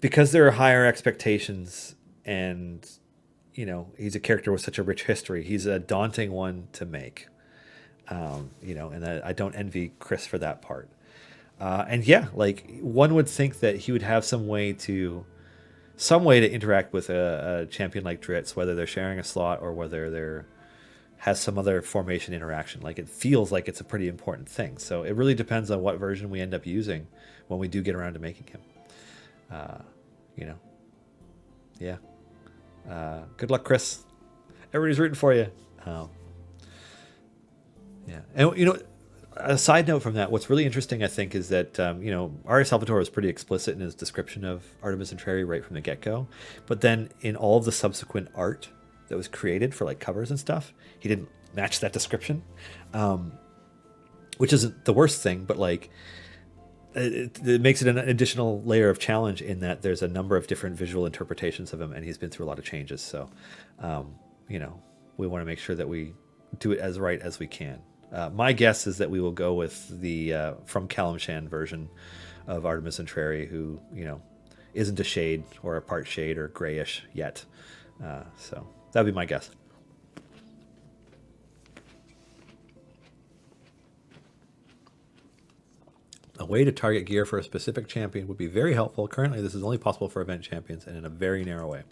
Speaker 1: because there are higher expectations and he's a character with such a rich history, he's a daunting one to make. And I don't envy Chris for that part. And yeah, like one would think that he would have some way to some way to interact with a champion like Dritz, whether they're sharing a slot or whether they're has some other formation interaction. Like it feels like it's a pretty important thing. So it really depends on what version we end up using when we do get around to making him. You know, yeah. Good luck, Chris. Everybody's rooting for you. Yeah, and you know, a side note from that, what's really interesting, I think, is that you know, Ari Salvatore was pretty explicit in his description of Artemis Entreri right from the get-go, but then in all of the subsequent art that was created for like covers and stuff, he didn't match that description, which isn't the worst thing, but like it makes it an additional layer of challenge in that there's a number of different visual interpretations of him, and he's been through a lot of changes. So, you know, we want to make sure that we do it as right as we can. My guess is that we will go with the from Kalimshan version of Artemis Entreri, who, you know, isn't a shade or a part shade or grayish yet. So that would be my guess. A way to target gear for a specific champion would be very helpful. Currently, this is only possible for event champions and in a very narrow way.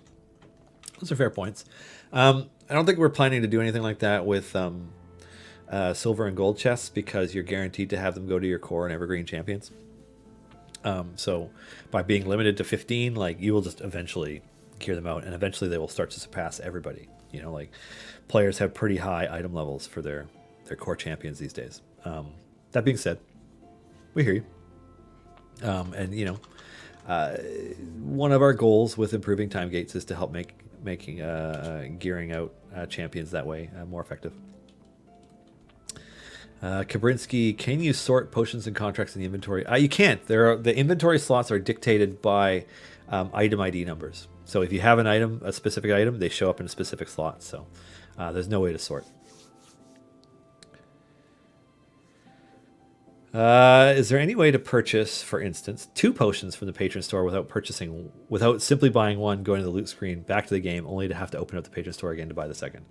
Speaker 1: Those are fair points. I don't think we're planning to do anything like that with silver and gold chests, because you're guaranteed to have them go to your core and evergreen champions. So by being limited to 15, like, you will just eventually gear them out, and eventually they will start to surpass everybody. You know, like, players have pretty high item levels for their core champions these days. That being said, we hear you. And you know, one of our goals with improving time gates is to help making gearing out champions that way more effective. Kabrinsky, can you sort potions and contracts in the inventory? You can't. The inventory slots are dictated by item ID numbers. So if you have an item, a specific item, they show up in a specific slot. So there's no way to sort. Is there any way to purchase, for instance, 2 potions from the patron store without simply buying one, going to the loot screen, back to the game, only to have to open up the patron store again to buy the second?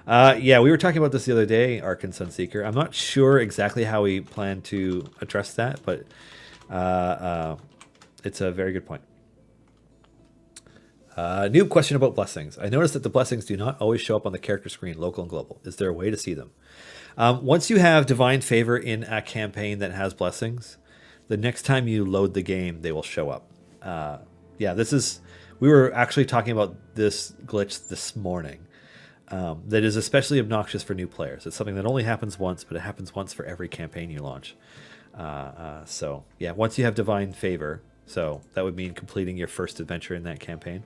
Speaker 1: Yeah, we were talking about this the other day, Ark and Sunseeker. I'm not sure exactly how we plan to address that, but it's a very good point. New question about blessings. I noticed that the blessings do not always show up on the character screen, local and global. Is there a way to see them? Once you have divine favor in a campaign that has blessings, the next time you load the game, they will show up. Yeah, we were actually talking about this glitch this morning. That is especially obnoxious for new players. It's something that only happens once, but it happens once for every campaign you launch. So yeah, once you have divine favor, so that would mean completing your first adventure in that campaign.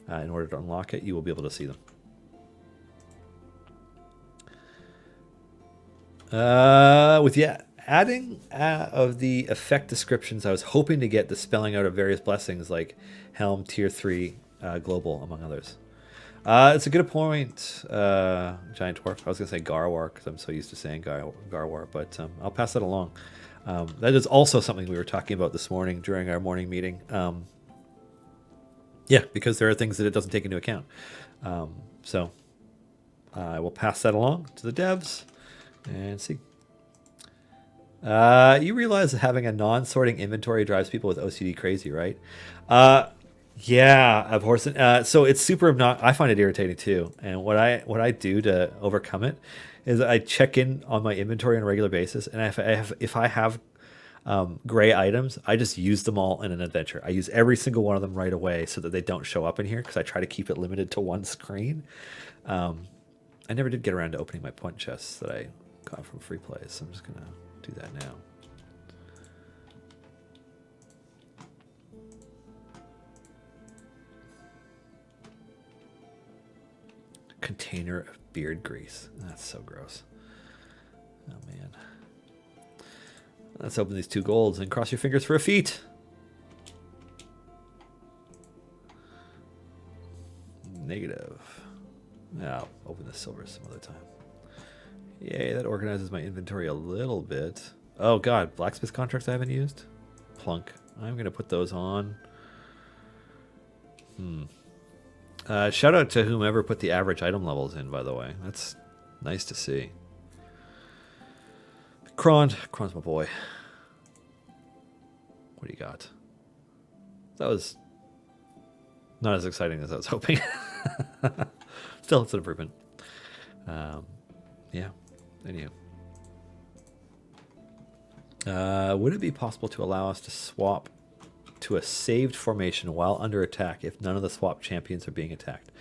Speaker 1: In order to unlock it, you will be able to see them. Adding of the effect descriptions, I was hoping to get the spelling out of various blessings like Helm, Tier 3, Global, among others. It's a good point, Giant Dwarf. I was going to say Garwar because I'm so used to saying Garwar, but I'll pass that along. That is also something we were talking about this morning during our morning meeting. Yeah, because there are things that it doesn't take into account. So I will pass that along to the devs and see. You realize that having a non-sorting inventory drives people with OCD crazy, right? Yeah, of course. So it's super obnoxious. I find it irritating too. And what I do to overcome it is I check in on my inventory on a regular basis, and if I have gray items, I just use them all in an adventure. I use every single one of them right away so that they don't show up in here, because I try to keep it limited to one screen. I never did get around to opening my point chests that I got from free plays, so I'm just gonna do that now. Container of beard grease. That's so gross. Oh man. Let's open these 2 golds and cross your fingers for a feat. Negative. I'll open the silver some other time. Yay, that organizes my inventory a little bit. Oh god, blacksmith contracts I haven't used? Plunk. I'm going to put those on. Shout out to whomever put the average item levels in, by the way. That's nice to see. Kron's my boy. What do you got? That was Not as exciting as I was hoping. Still, it's an improvement. Yeah. Anywho. Would it be possible to allow us to swap to a saved formation while under attack if none of the swap champions are being attacked?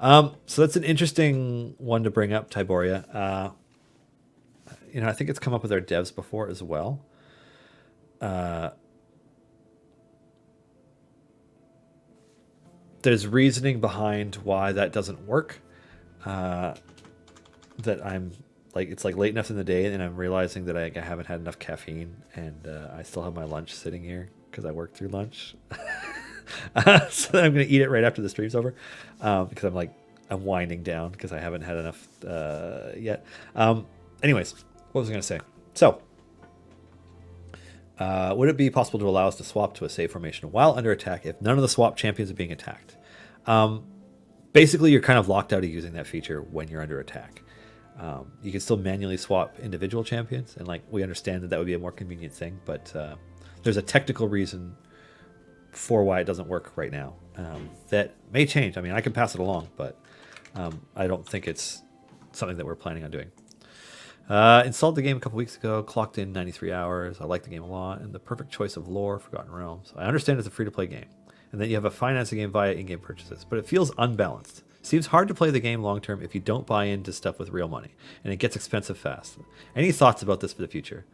Speaker 1: So that's an interesting one to bring up, Tiboria. I think it's come up with our devs before as well. There's reasoning behind why that doesn't work. That I'm like, it's like late enough in the day and I'm realizing that I haven't had enough caffeine and I still have my lunch sitting here because I worked through lunch. So then I'm going to eat it right after the stream's over because I'm winding down because I haven't had enough yet. Anyways, what was I going to say? So, would it be possible to allow us to swap to a save formation while under attack if none of the swap champions are being attacked? Basically, you're kind of locked out of using that feature when you're under attack. You can still manually swap individual champions, and we understand that would be a more convenient thing, but there's a technical reason for why it doesn't work right now. That may change. I mean, I can pass it along, but I don't think it's something that we're planning on doing. Installed the game a couple weeks ago, clocked in 93 hours. I like the game a lot, and the perfect choice of lore, Forgotten Realms. I understand it's a free-to-play game, and that you have a financing game via in-game purchases, but it feels unbalanced. Seems hard to play the game long-term if you don't buy into stuff with real money, and it gets expensive fast. Any thoughts about this for the future?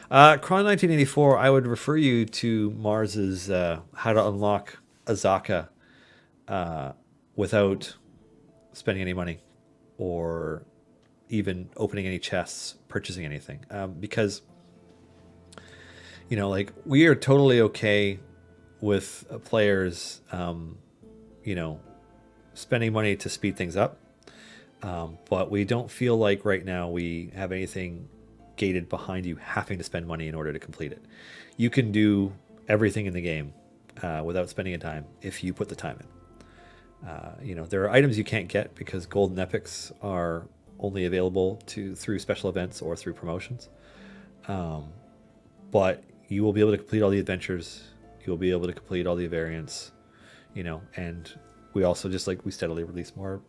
Speaker 1: Cron 1984, I would refer you to Mars's How to Unlock Azaka without spending any money or even opening any chests, purchasing anything. Because, we are totally okay with players, spending money to speed things up. But we don't feel like right now we have anything gated behind you having to spend money in order to complete it. You can do everything in the game without spending a dime if you put the time in. There are items you can't get because golden epics are only available through special events or through promotions. But you will be able to complete all the adventures. You will be able to complete all the variants, and we also we steadily release more,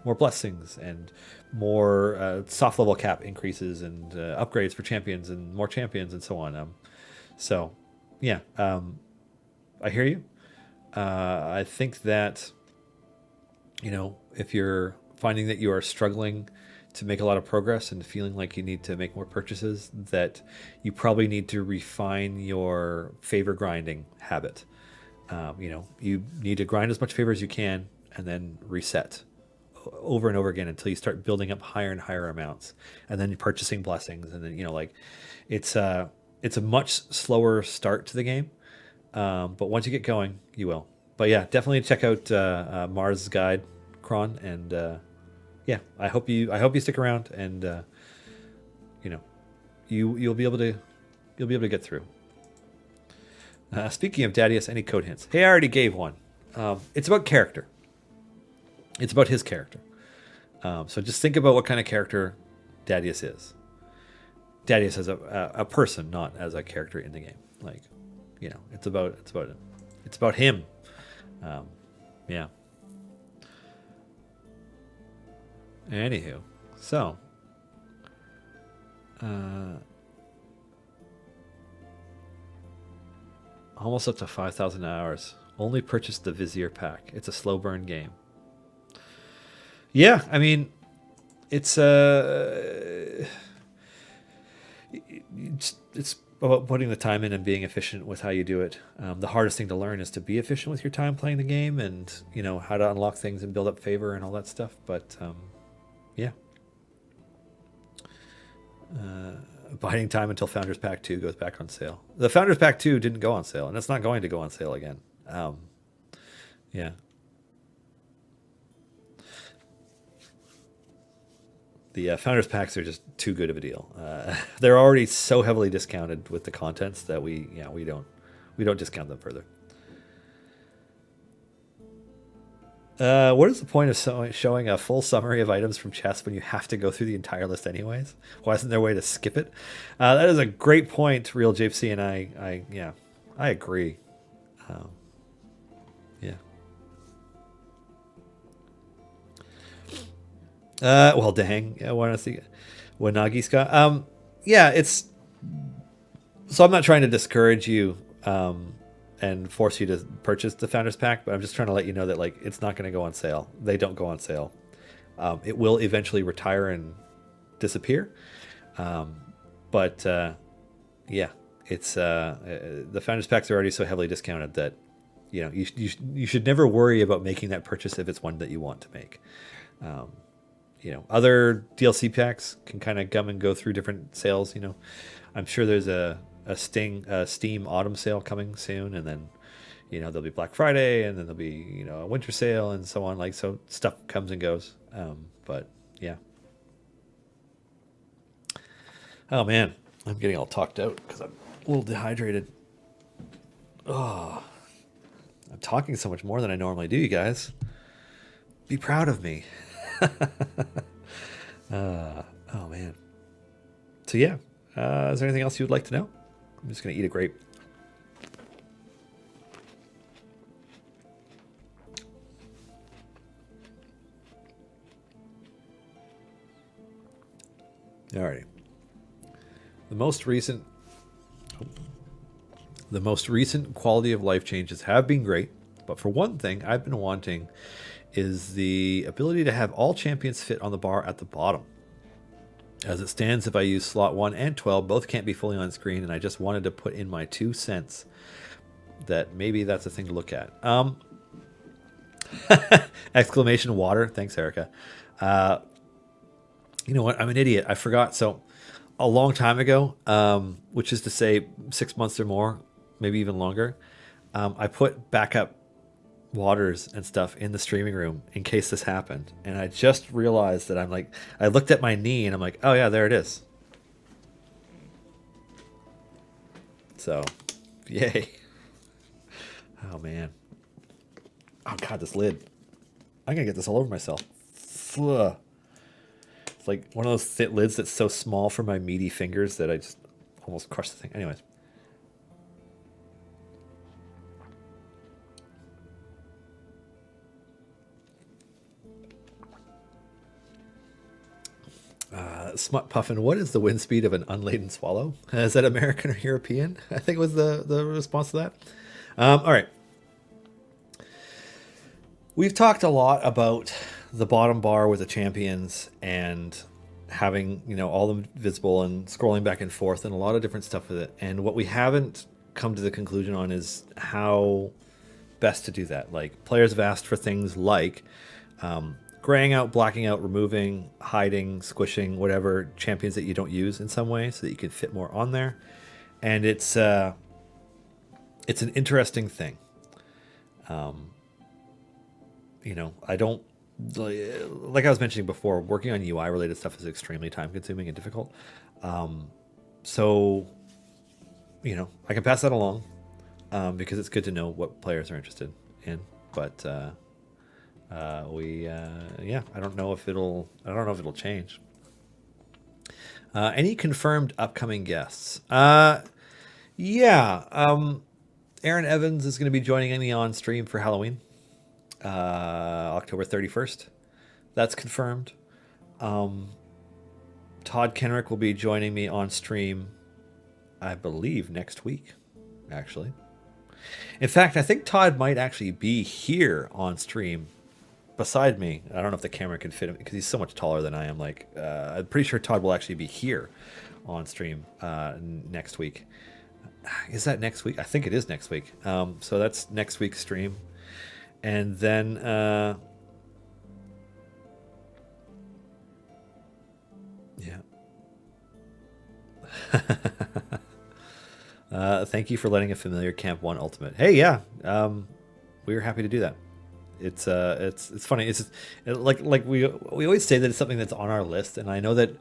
Speaker 1: more blessings and more soft level cap increases and upgrades for champions and more champions and so on. I hear you. I think that, if you're finding that you are struggling to make a lot of progress and feeling like you need to make more purchases, that you probably need to refine your favor grinding habit. You need to grind as much favor as you can and then reset over and over again until you start building up higher and higher amounts, and then you're purchasing blessings, and then it's a much slower start to the game, but once you get going, you will. But yeah, definitely check out Mars' guide, Kron, and I hope you stick around, and you'll be able to get through. Speaking of Dadius, any code hints? Hey, I already gave one. It's about character. It's about his character. So just think about what kind of character Dadius is. Dadius as a person, not as a character in the game. It's about him. Yeah. Anywho, so almost up to 5,000 hours. Only purchased the Vizier pack. It's a slow burn game. Yeah, I mean, it's about putting the time in and being efficient with how you do it. The hardest thing to learn is to be efficient with your time playing the game, and how to unlock things and build up favor and all that stuff. But yeah. Biding time until Founders Pack 2 goes back on sale. The Founders Pack 2 didn't go on sale, and it's not going to go on sale again. Yeah. The Founders Packs are just too good of a deal. They're already so heavily discounted with the contents that we don't discount them further. What is the point of showing a full summary of items from chests when you have to go through the entire list anyways? Why isn't there a way to skip it? That is a great point, Real Gypsy, and I agree. Um, yeah. Well, dang. I want to see Wanagi Scott. Yeah, it's so I'm not trying to discourage you and force you to purchase the Founders Pack, but I'm just trying to let you know that like it's not going to go on sale. They don't go on sale. It will eventually retire and disappear. But yeah, it's the Founders Packs are already so heavily discounted that you should never worry about making that purchase if it's one that you want to make. Other DLC packs can kind of come and go through different sales. I'm sure there's a Steam autumn sale coming soon, and then there'll be Black Friday, and then there'll be a winter sale, and so on. Like so, stuff comes and goes. But yeah. Oh man, I'm getting all talked out because I'm a little dehydrated. Oh, I'm talking so much more than I normally do, you guys. Be proud of me. Oh man. So yeah, is there anything else you would like to know? I'm just gonna eat a grape. Alrighty. The most recent quality of life changes have been great, but for one thing I've been wanting is the ability to have all champions fit on the bar at the bottom. As it stands, if I use slot 1 and 12, both can't be fully on screen, and I just wanted to put in my 2 cents that maybe that's a thing to look at. Exclamation water. Thanks, Erica. You know what? I'm an idiot. I forgot. So a long time ago, which is to say 6 months or more, maybe even longer, I put backup waters and stuff in the streaming room in case this happened. And I just realized that I looked at my knee and I'm like, oh yeah, there it is. So, yay. Oh man. Oh god, this lid. I'm gonna get this all over myself. Ugh. It's like one of those thick lids that's so small for my meaty fingers that I just almost crushed the thing. Anyways. Smut Puffin, what is the wind speed of an unladen swallow? Is that American or European? I think was the response to that. All right. We've talked a lot about the bottom bar with the champions and having, all of them visible and scrolling back and forth and a lot of different stuff with it. And what we haven't come to the conclusion on is how best to do that. Like players have asked for things like graying out, blacking out, removing, hiding, squishing, whatever champions that you don't use in some way so that you can fit more on there. And it's an interesting thing. I don't, like I was mentioning before, working on UI related stuff is extremely time consuming and difficult. So, I can pass that along because it's good to know what players are interested in. But I don't know if it'll change. Any confirmed upcoming guests? Aaron Evans is going to be joining me on stream for Halloween, October 31st. That's confirmed. Todd Kenrick will be joining me on stream, I believe, next week, actually. In fact, I think Todd might actually be here on stream beside me. I don't know if the camera can fit him because he's so much taller than I am. I'm pretty sure Todd will actually be here on stream next week. Is that next week? I think it is next week. So that's next week's stream. And then thank you for letting a familiar Camp 1 Ultimate. Hey, yeah. We were happy to do that. It's funny. It's like we always say that it's something that's on our list, and I know that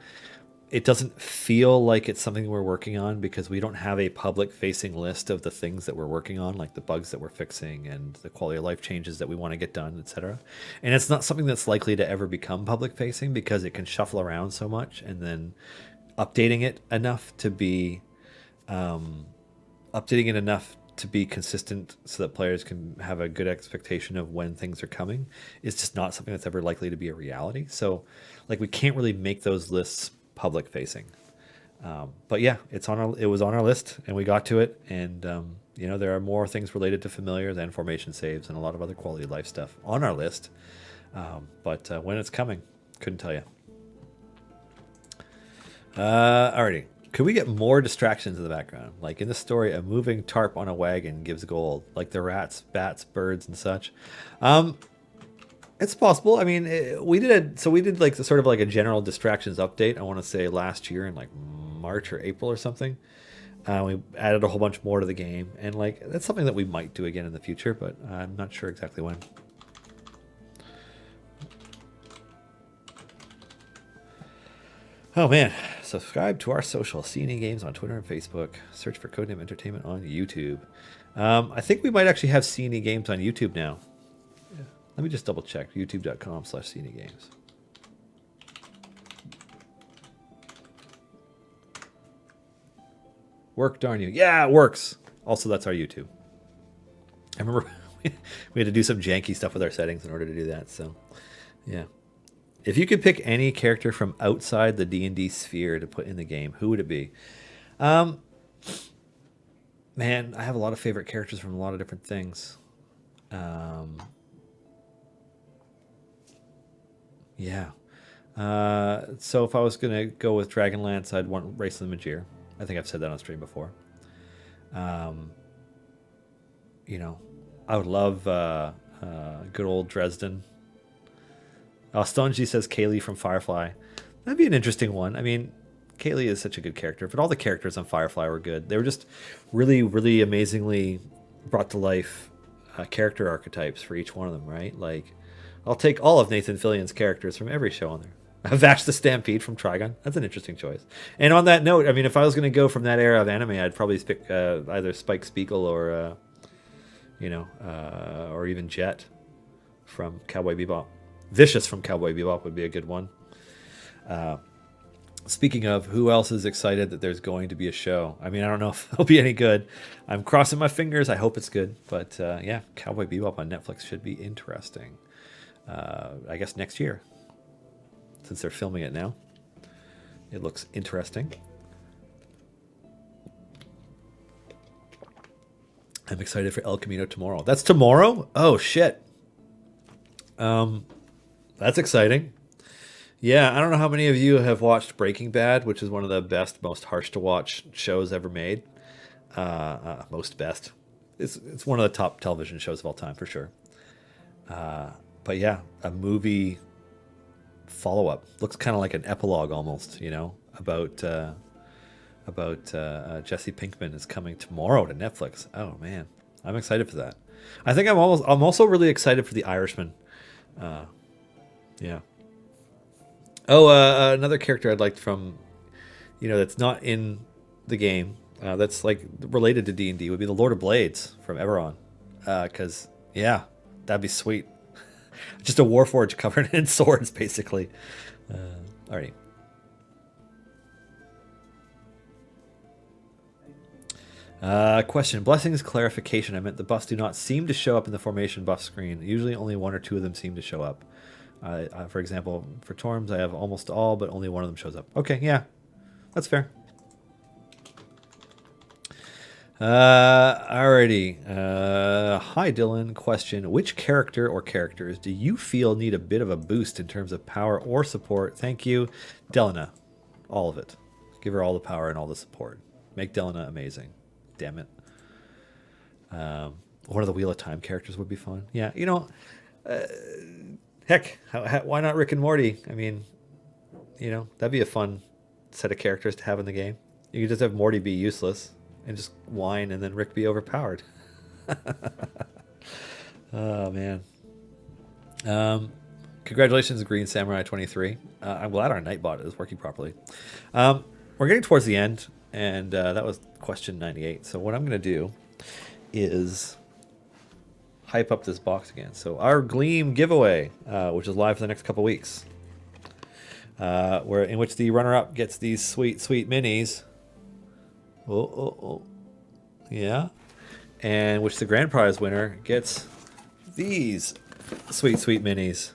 Speaker 1: it doesn't feel like it's something we're working on because we don't have a public facing list of the things that we're working on, like the bugs that we're fixing and the quality of life changes that we want to get done, etc. And it's not something that's likely to ever become public facing because it can shuffle around so much, and then updating it enough to be consistent so that players can have a good expectation of when things are coming is just not something that's ever likely to be a reality. So, like, we can't really make those lists public facing. But yeah, it was on our list, and we got to it. And there are more things related to familiars and formation saves and a lot of other quality of life stuff on our list. But when it's coming, couldn't tell you. Alrighty. Could we get more distractions in the background? Like in the story, a moving tarp on a wagon gives gold, like the rats, bats, birds, and such. It's possible. I mean, we did like sort of like a general distractions update. I want to say last year in like March or April or something. We added a whole bunch more to the game, and like that's something that we might do again in the future, but I'm not sure exactly when. Oh man, subscribe to our social, CNE Games on Twitter and Facebook. Search for Codename Entertainment on YouTube. I think we might actually have CNE Games on YouTube now. Yeah. Let me just double check. YouTube.com/CNE Games. Work, darn you. Yeah, it works. Also, that's our YouTube. I remember we had to do some janky stuff with our settings in order to do that. So, yeah. If you could pick any character from outside the D&D sphere to put in the game, who would it be? Man, I have a lot of favorite characters from a lot of different things. Yeah. So if I was going to go with Dragonlance, I'd want Raceland Magier. I think I've said that on stream before. I would love good old Dresden. Stonji says Kaylee from Firefly. That'd be an interesting one. I mean, Kaylee is such a good character, but all the characters on Firefly were good. They were just really, really amazingly brought to life character archetypes for each one of them, right? Like, I'll take all of Nathan Fillion's characters from every show on there. Vash the Stampede from Trigon. That's an interesting choice. And on that note, I mean, if I was going to go from that era of anime, I'd probably pick either Spike Spiegel or, or even Jet from Cowboy Bebop. Vicious from Cowboy Bebop would be a good one. Speaking of, who else is excited that there's going to be a show? I mean, I don't know if it'll be any good. I'm crossing my fingers. I hope it's good. But yeah, Cowboy Bebop on Netflix should be interesting. I guess next year, since they're filming it now. It looks interesting. I'm excited for El Camino tomorrow. That's tomorrow? Oh, shit. That's exciting. Yeah, I don't know how many of you have watched Breaking Bad, which is one of the best, most harsh to watch shows ever made. Most best. It's one of the top television shows of all time for sure. But yeah, a movie follow-up looks kind of like an epilogue almost, about Jesse Pinkman is coming tomorrow to Netflix. Oh man, I'm excited for that. I think I'm also really excited for The Irishman. Yeah. Oh, another character I'd like from, that's not in the game, that's like related to D&D would be the Lord of Blades from Eberron. Because, yeah, that'd be sweet. Just a Warforged covered in swords, basically. Alrighty. Question. Blessings clarification. I meant the buffs do not seem to show up in the formation buff screen. Usually only one or two of them seem to show up. For example, for Torms, I have almost all, but only one of them shows up. Okay, yeah. That's fair. Alrighty. Hi, Dylan. Question. Which character or characters do you feel need a bit of a boost in terms of power or support? Thank you. Delana. All of it. Give her all the power and all the support. Make Delana amazing. Damn it. One of the Wheel of Time characters would be fun. Yeah, heck, why not Rick and Morty? I mean, that'd be a fun set of characters to have in the game. You could just have Morty be useless and just whine, and then Rick be overpowered. Oh, man. Congratulations, Green Samurai 23. I'm glad our Nightbot is working properly. We're getting towards the end, and that was question 98. So what I'm going to do is hype up this box again. So our Gleam giveaway, which is live for the next couple weeks, in which the runner-up gets these sweet, sweet minis. Oh. Yeah. and which the grand prize winner gets these sweet, sweet minis.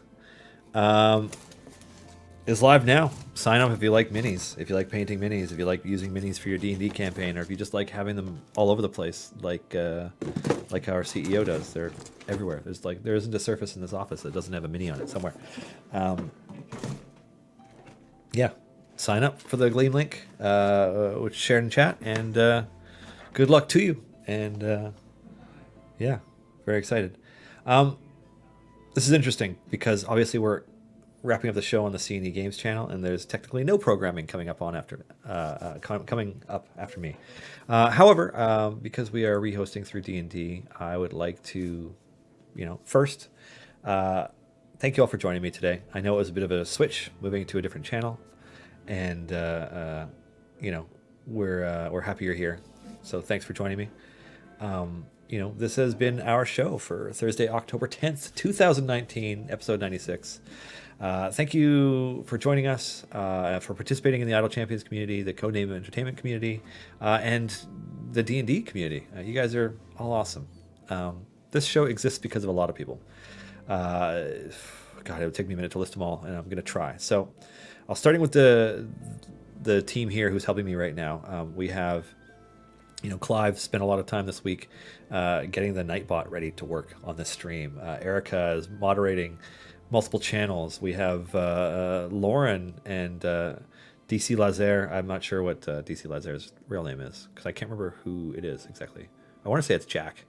Speaker 1: Is live now. Sign up if you like minis, if you like painting minis, if you like using minis for your D&D campaign, or if you just like having them all over the place, like our CEO does. They're everywhere. There isn't a surface in this office that doesn't have a mini on it somewhere. Yeah, sign up for the Gleam link, which is shared in chat, and good luck to you. And yeah, very excited. This is interesting because obviously we're wrapping up the show on the C&E Games channel, and there's technically no programming coming up after me. However, because we are rehosting through D&D, I would like to, first, thank you all for joining me today. I know it was a bit of a switch moving to a different channel, and we're happy you're here. So thanks for joining me. This has been our show for Thursday, October 10th, 2019, episode 96. Thank you for joining us, for participating in the Idle Champions community, the Codename Entertainment community, and the D&D community. You guys are all awesome. This show exists because of a lot of people. God, it would take me a minute to list them all, and I'm going to try. So I'll starting with the team here who's helping me right now. We have, Clive spent a lot of time this week getting the Nightbot ready to work on this stream. Erica is moderating multiple channels. We have Lauren and DC Lazer. I'm not sure what DC Lazer's real name is because I can't remember who it is exactly. I want to say it's Jack.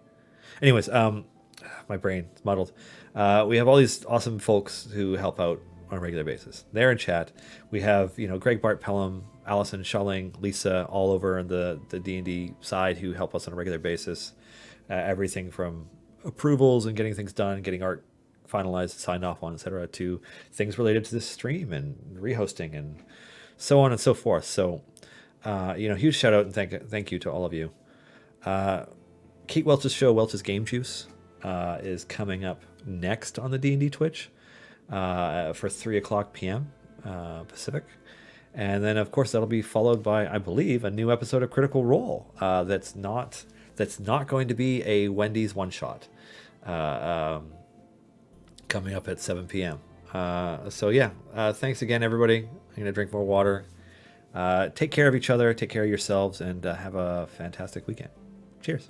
Speaker 1: Anyways, my brain is muddled. We have all these awesome folks who help out on a regular basis. They're in chat. We have Greg Bart Pelham, Allison Schulling, Lisa, all over on the D&D side who help us on a regular basis. Everything from approvals and getting things done, getting art finalized, signed off on, etc., to things related to this stream and rehosting and so on and so forth. So, huge shout out and thank you to all of you. Kate Welch's show, Welch's Game Juice, is coming up next on the D&D Twitch for 3:00 p.m. Pacific. And then, of course, that'll be followed by, I believe, a new episode of Critical Role that's not going to be a Wendy's one-shot. Coming up at 7 p.m. Thanks again, everybody. I'm going to drink more water. Take care of each other, take care of yourselves, and have a fantastic weekend. Cheers.